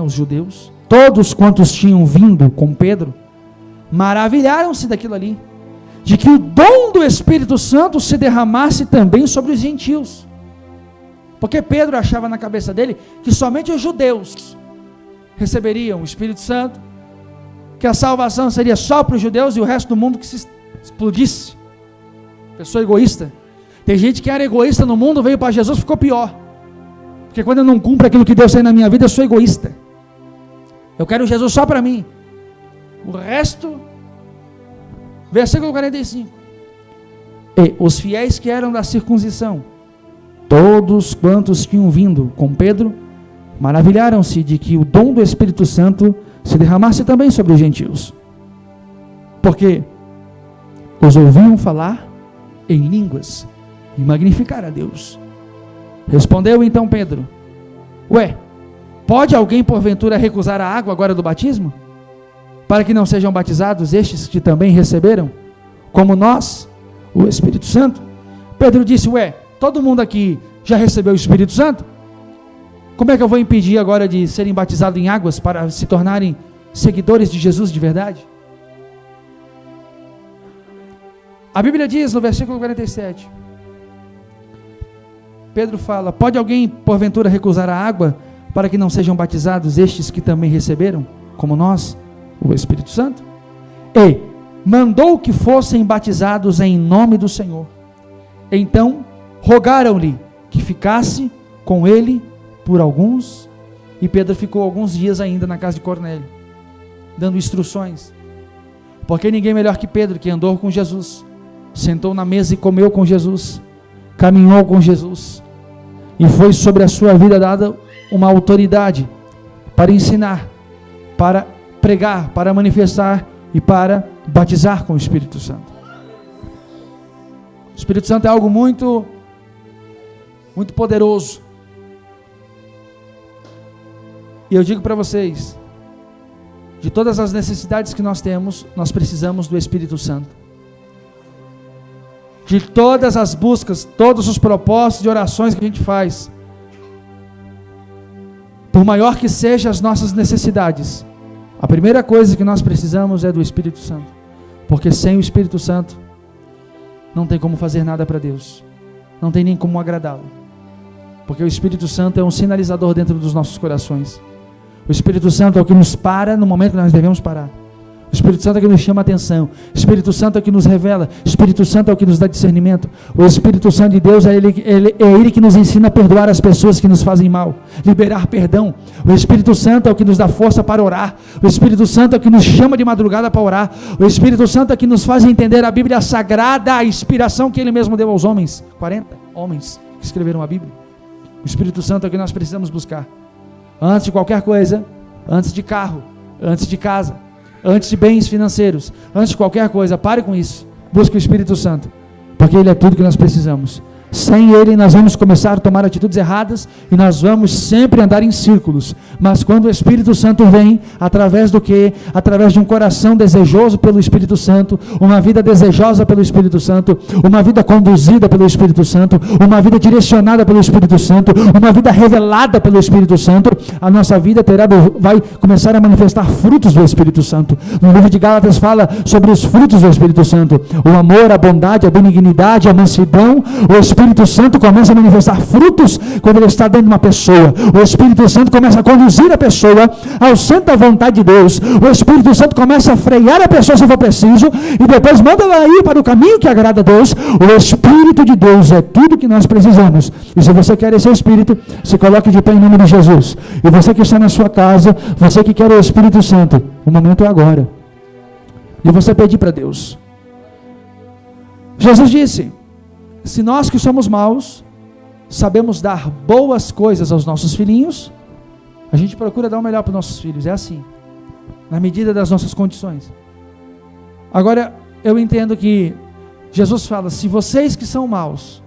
os judeus, todos quantos tinham vindo com Pedro, maravilharam-se daquilo ali, de que o dom do Espírito Santo se derramasse também sobre os gentios, porque Pedro achava na cabeça dele que somente os judeus receberiam o Espírito Santo, que a salvação seria só para os judeus e o resto do mundo que se explodisse. Pessoa egoísta. Tem gente que era egoísta no mundo, veio para Jesus e ficou pior, porque quando eu não cumpro aquilo que Deus tem na minha vida, eu sou egoísta. Eu quero Jesus só para mim, o resto. Versículo 45: e os fiéis que eram da circuncisão, todos quantos tinham vindo com Pedro, maravilharam-se de que o dom do Espírito Santo se derramasse também sobre os gentios, porque os ouviam falar em línguas e magnificar a Deus. Respondeu então Pedro: pode alguém porventura recusar a água agora do batismo, para que não sejam batizados estes que também receberam, como nós, o Espírito Santo? Pedro disse: todo mundo aqui já recebeu o Espírito Santo? Como é que eu vou impedir agora de serem batizados em águas para se tornarem seguidores de Jesus de verdade? A Bíblia diz no versículo 47, Pedro fala: pode alguém porventura recusar a água para que não sejam batizados estes que também receberam, como nós, o Espírito Santo? E mandou que fossem batizados em nome do Senhor. Então rogaram-lhe que ficasse com ele por alguns, e Pedro ficou alguns dias ainda na casa de Cornélio, dando instruções, porque ninguém melhor que Pedro, que andou com Jesus, sentou na mesa e comeu com Jesus, caminhou com Jesus, e foi sobre a sua vida dada uma autoridade para ensinar, para pregar, para manifestar e para batizar com o Espírito Santo. O Espírito Santo é algo muito, muito poderoso. E eu digo para vocês, de todas as necessidades que nós temos, nós precisamos do Espírito Santo. De todas as buscas, todos os propósitos de orações que a gente faz, por maior que sejam as nossas necessidades, a primeira coisa que nós precisamos é do Espírito Santo, porque sem o Espírito Santo não tem como fazer nada para Deus, não tem nem como agradá-lo, porque o Espírito Santo é um sinalizador dentro dos nossos corações. O Espírito Santo é o que nos para no momento que nós devemos parar. O Espírito Santo é o que nos chama a atenção. O Espírito Santo é o que nos revela. O Espírito Santo é o que nos dá discernimento. O Espírito Santo de Deus é ele que nos ensina a perdoar as pessoas que nos fazem mal, liberar perdão. O Espírito Santo é o que nos dá força para orar. O Espírito Santo é o que nos chama de madrugada para orar. O Espírito Santo é o que nos faz entender a Bíblia Sagrada, a inspiração que Ele mesmo deu aos homens. 40 homens que escreveram a Bíblia. O Espírito Santo é o que nós precisamos buscar. Antes de qualquer coisa, antes de carro, antes de casa, antes de bens financeiros, antes de qualquer coisa, pare com isso. Busque o Espírito Santo, porque Ele é tudo que nós precisamos. Sem Ele nós vamos começar a tomar atitudes erradas e nós vamos sempre andar em círculos. Mas quando o Espírito Santo vem, através do quê? Através de um coração desejoso pelo Espírito Santo, uma vida desejosa pelo Espírito Santo, uma vida conduzida pelo Espírito Santo, uma vida direcionada pelo Espírito Santo, uma vida revelada pelo Espírito Santo, a nossa vida vai começar a manifestar frutos do Espírito Santo. No livro de Gálatas fala sobre os frutos do Espírito Santo: o amor, a bondade, a benignidade, a mansidão. O Espírito Santo começa a manifestar frutos quando ele está dentro de uma pessoa. O Espírito Santo começa a conduzir a pessoa ao centro da vontade de Deus. O Espírito Santo começa a frear a pessoa se for preciso e depois manda ela ir para o caminho que agrada a Deus. O Espírito de Deus é tudo que nós precisamos. E se você quer esse Espírito, se coloque de pé em nome de Jesus. E você que está na sua casa, você que quer o Espírito Santo, o momento é agora. de você pedir para Deus. Jesus disse: se nós que somos maus sabemos dar boas coisas aos nossos filhinhos, a gente procura dar o melhor para os nossos filhos. É assim, na medida das nossas condições. Agora, eu entendo que Jesus fala: se vocês que são maus,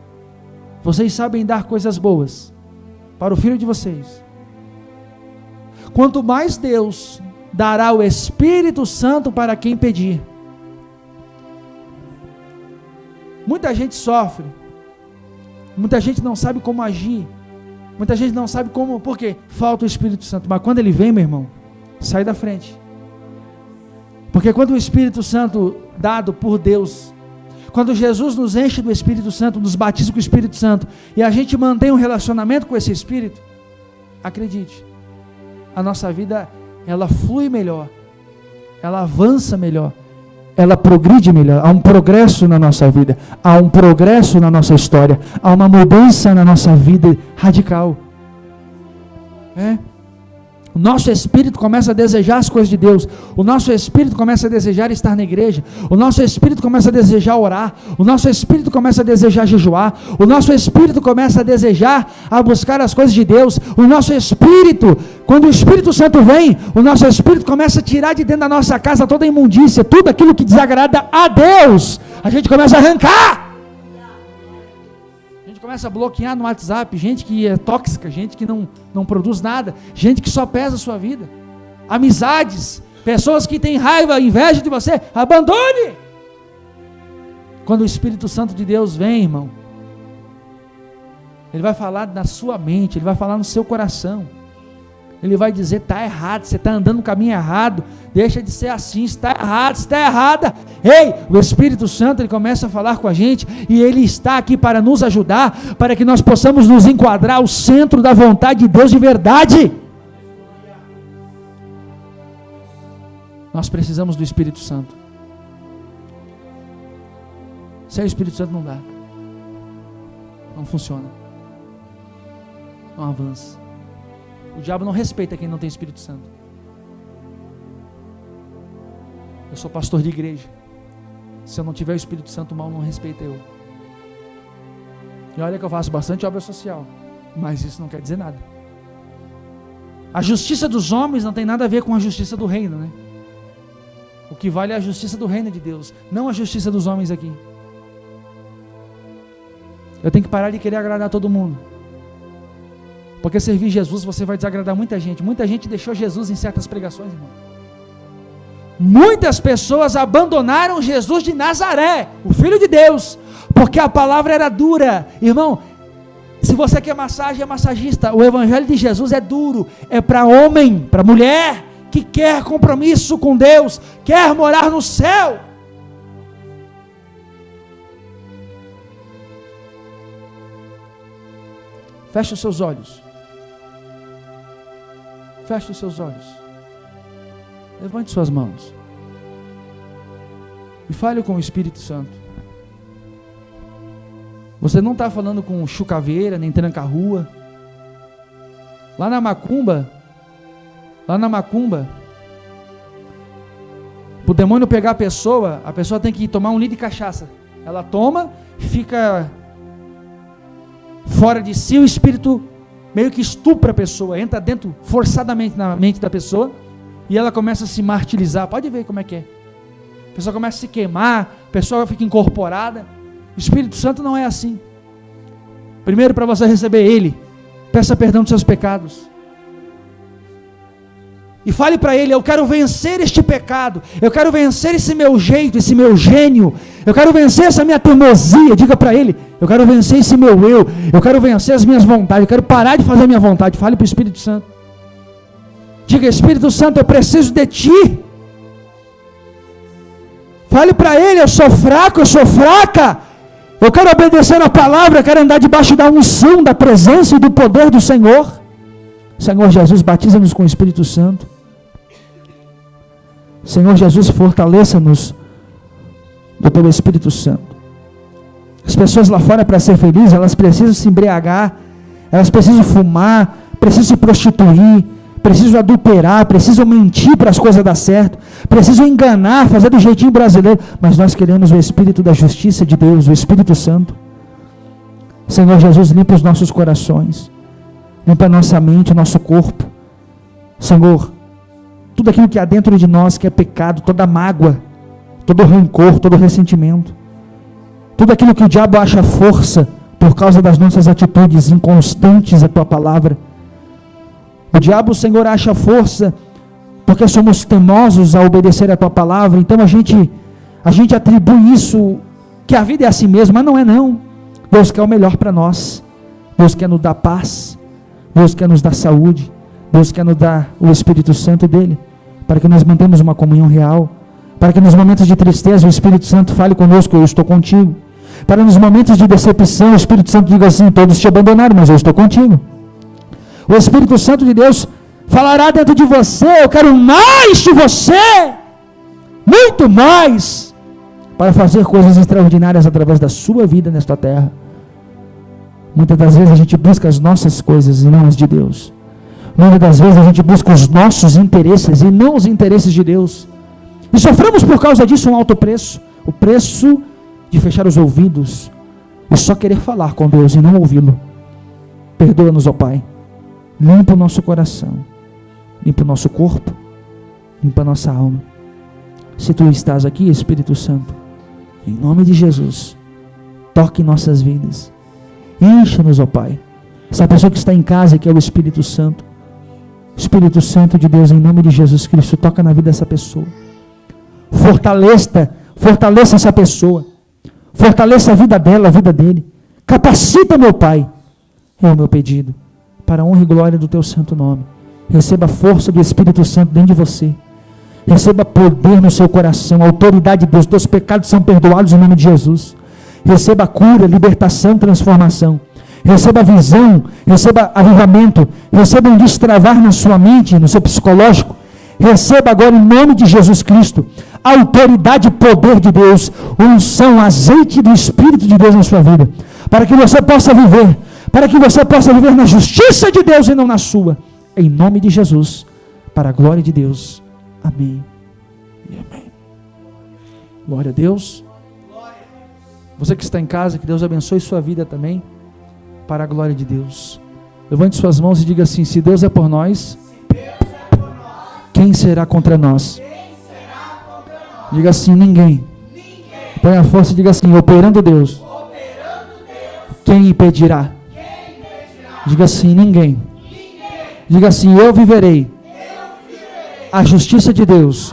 vocês sabem dar coisas boas para o filho de vocês, quanto mais Deus dará o Espírito Santo para quem pedir. Muita gente sofre, muita gente não sabe como agir, muita gente não sabe como, por quê? Falta o Espírito Santo. Mas quando ele vem, meu irmão, sai da frente. Porque quando o Espírito Santo dado por Deus, quando Jesus nos enche do Espírito Santo, nos batiza com o Espírito Santo, e a gente mantém um relacionamento com esse Espírito, acredite, a nossa vida, ela flui melhor, ela avança melhor, ela progride melhor. Há um progresso na nossa vida, há um progresso na nossa história, há uma mudança na nossa vida radical. O nosso espírito começa a desejar as coisas de Deus, o nosso espírito começa a desejar estar na igreja, o nosso espírito começa a desejar orar, o nosso espírito começa a desejar jejuar, o nosso espírito começa a desejar a buscar as coisas de Deus. O nosso espírito, quando o Espírito Santo vem, o nosso espírito começa a tirar de dentro da nossa casa toda a imundícia, tudo aquilo que desagrada a Deus, a gente começa a arrancar. Começa a bloquear no WhatsApp, gente que é tóxica, gente que não produz nada, gente que só pesa a sua vida, amizades, pessoas que têm raiva, inveja de você, abandone. Quando o Espírito Santo de Deus vem, irmão, ele vai falar na sua mente, ele vai falar no seu coração, ele vai dizer: está errado, você está andando no caminho errado, deixa de ser assim, está errado, está errada. Ei, o Espírito Santo, ele começa a falar com a gente, e ele está aqui para nos ajudar, para que nós possamos nos enquadrar ao centro da vontade de Deus de verdade. Nós precisamos do Espírito Santo. Sem o Espírito Santo não dá, não funciona, não avança. O diabo não respeita quem não tem Espírito Santo. Eu sou pastor de igreja. Se eu não tiver o Espírito Santo, o mal não respeita eu. E olha que eu faço bastante obra social, mas isso não quer dizer nada. A justiça dos homens não tem nada a ver com a justiça do reino, né? O que vale é a justiça do reino de Deus, não a justiça dos homens aqui. Eu tenho que parar de querer agradar todo mundo, porque servir Jesus você vai desagradar muita gente. Muita gente deixou Jesus em certas pregações, irmão. Muitas pessoas abandonaram Jesus de Nazaré, o Filho de Deus, porque a palavra era dura. Irmão, se você quer massagem, é massagista. O evangelho de Jesus é duro, é para homem, para mulher que quer compromisso com Deus, quer morar no céu. Feche os seus olhos. Feche os seus olhos. Levante suas mãos. E fale com o Espírito Santo. Você não está falando com chucaveira, nem tranca-rua. Lá na macumba, para o demônio pegar a pessoa tem que tomar 1 litro de cachaça. Ela toma, fica fora de si, o espírito meio que estupra a pessoa, entra dentro forçadamente na mente da pessoa, e ela começa a se martirizar. Pode ver como é que é. A pessoa começa a se queimar, a pessoa fica incorporada. O Espírito Santo não é assim. Primeiro, para você receber Ele, peça perdão dos seus pecados. E fale para Ele: eu quero vencer este pecado, eu quero vencer esse meu jeito, esse meu gênio, eu quero vencer essa minha teimosia. Diga para Ele: eu quero vencer esse meu eu quero vencer as minhas vontades, eu quero parar de fazer a minha vontade. Fale para o Espírito Santo. Diga: Espírito Santo, eu preciso de Ti. Fale para Ele: eu sou fraco, eu sou fraca, eu quero obedecer a palavra, eu quero andar debaixo da unção, da presença e do poder do Senhor. Senhor Jesus, batiza-nos com o Espírito Santo. Senhor Jesus, fortaleça-nos do Teu Espírito Santo. As pessoas lá fora, para ser felizes, elas precisam se embriagar, elas precisam fumar, precisam se prostituir, precisam adulterar, precisam mentir para as coisas dar certo, precisam enganar, fazer do jeitinho brasileiro, mas nós queremos o Espírito da justiça de Deus, o Espírito Santo. Senhor Jesus, limpa os nossos corações, limpa a nossa mente, o nosso corpo. Senhor, tudo aquilo que há dentro de nós que é pecado, toda mágoa, todo rancor, todo ressentimento, tudo aquilo que o diabo acha força por causa das nossas atitudes inconstantes à tua palavra. O diabo, Senhor, acha força porque somos teimosos a obedecer a tua palavra. Então a gente atribui isso, que a vida é assim mesmo, mas não é não. Deus quer o melhor para nós. Deus quer nos dar paz, Deus quer nos dar saúde, Deus quer nos dar o Espírito Santo dele, para que nós mantemos uma comunhão real, para que nos momentos de tristeza o Espírito Santo fale conosco: eu estou contigo. Para nos momentos de decepção o Espírito Santo diga assim: todos te abandonaram, mas eu estou contigo. O Espírito Santo de Deus falará dentro de você: eu quero mais de você, muito mais, para fazer coisas extraordinárias através da sua vida nesta terra. Muitas das vezes a gente busca as nossas coisas e não as de Deus. Muitas das vezes a gente busca os nossos interesses e não os interesses de Deus. E sofremos por causa disso um alto preço. O preço de fechar os ouvidos e só querer falar com Deus e não ouvi-lo. Perdoa-nos, ó Pai. Limpa o nosso coração, limpa o nosso corpo, limpa a nossa alma. Se Tu estás aqui, Espírito Santo, em nome de Jesus, toque em nossas vidas. Encha-nos, ó Pai. Essa pessoa que está em casa, que é o Espírito Santo. Espírito Santo de Deus, em nome de Jesus Cristo, toca na vida dessa pessoa. Fortaleça essa pessoa. Fortaleça a vida dela, a vida dele. Capacita, meu Pai. É o meu pedido, para a honra e glória do Teu santo nome. Receba a força do Espírito Santo dentro de você. Receba poder no seu coração, a autoridade de Deus. Teus pecados são perdoados em nome de Jesus. Receba cura, libertação, transformação. Receba visão, receba avivamento, receba um destravar na sua mente, no seu psicológico. Receba agora em nome de Jesus Cristo a autoridade e poder de Deus, unção, azeite do Espírito de Deus na sua vida, para que você possa viver na justiça de Deus e não na sua, em nome de Jesus, para a glória de Deus. Amém e amém. Glória a Deus. Você que está em casa, que Deus abençoe sua vida também, para a glória de Deus. Levante suas mãos e diga assim: se Deus é por nós, quem será contra nós? Diga assim: ninguém. Põe a força e diga assim: operando Deus, quem impedirá? Diga assim: ninguém. Diga assim: eu viverei a justiça de Deus,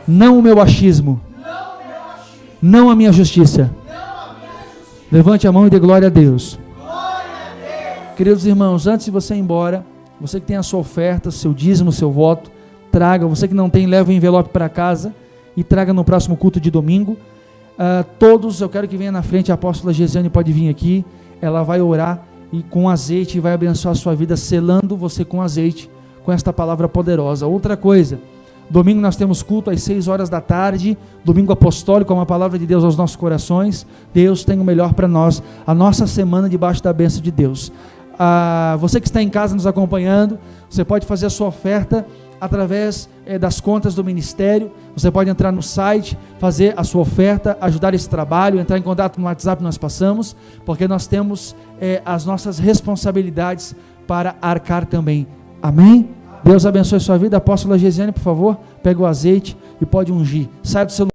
não o meu achismo, não a minha justiça. Levante a mão e dê glória a Deus. Queridos irmãos, antes de você ir embora, você que tem a sua oferta, seu dízimo, seu voto, traga. Você que não tem, leva o envelope para casa e traga no próximo culto de domingo. Todos, eu quero que venha na frente, a apóstola Gesiane pode vir aqui, ela vai orar e com azeite vai abençoar a sua vida, selando você com azeite, com esta palavra poderosa. Outra coisa, domingo nós temos culto às 6 horas da tarde, domingo apostólico, uma palavra de Deus aos nossos corações. Deus tem o melhor para nós, a nossa semana debaixo da bênção de Deus. Você que está em casa nos acompanhando, você pode fazer a sua oferta através das contas do ministério. Você pode entrar no site, fazer a sua oferta, ajudar esse trabalho, entrar em contato no WhatsApp que nós passamos, porque nós temos as nossas responsabilidades para arcar também. Amém? Deus abençoe a sua vida. Apóstola Gesiane, por favor, pega o azeite e pode ungir. Sai do seu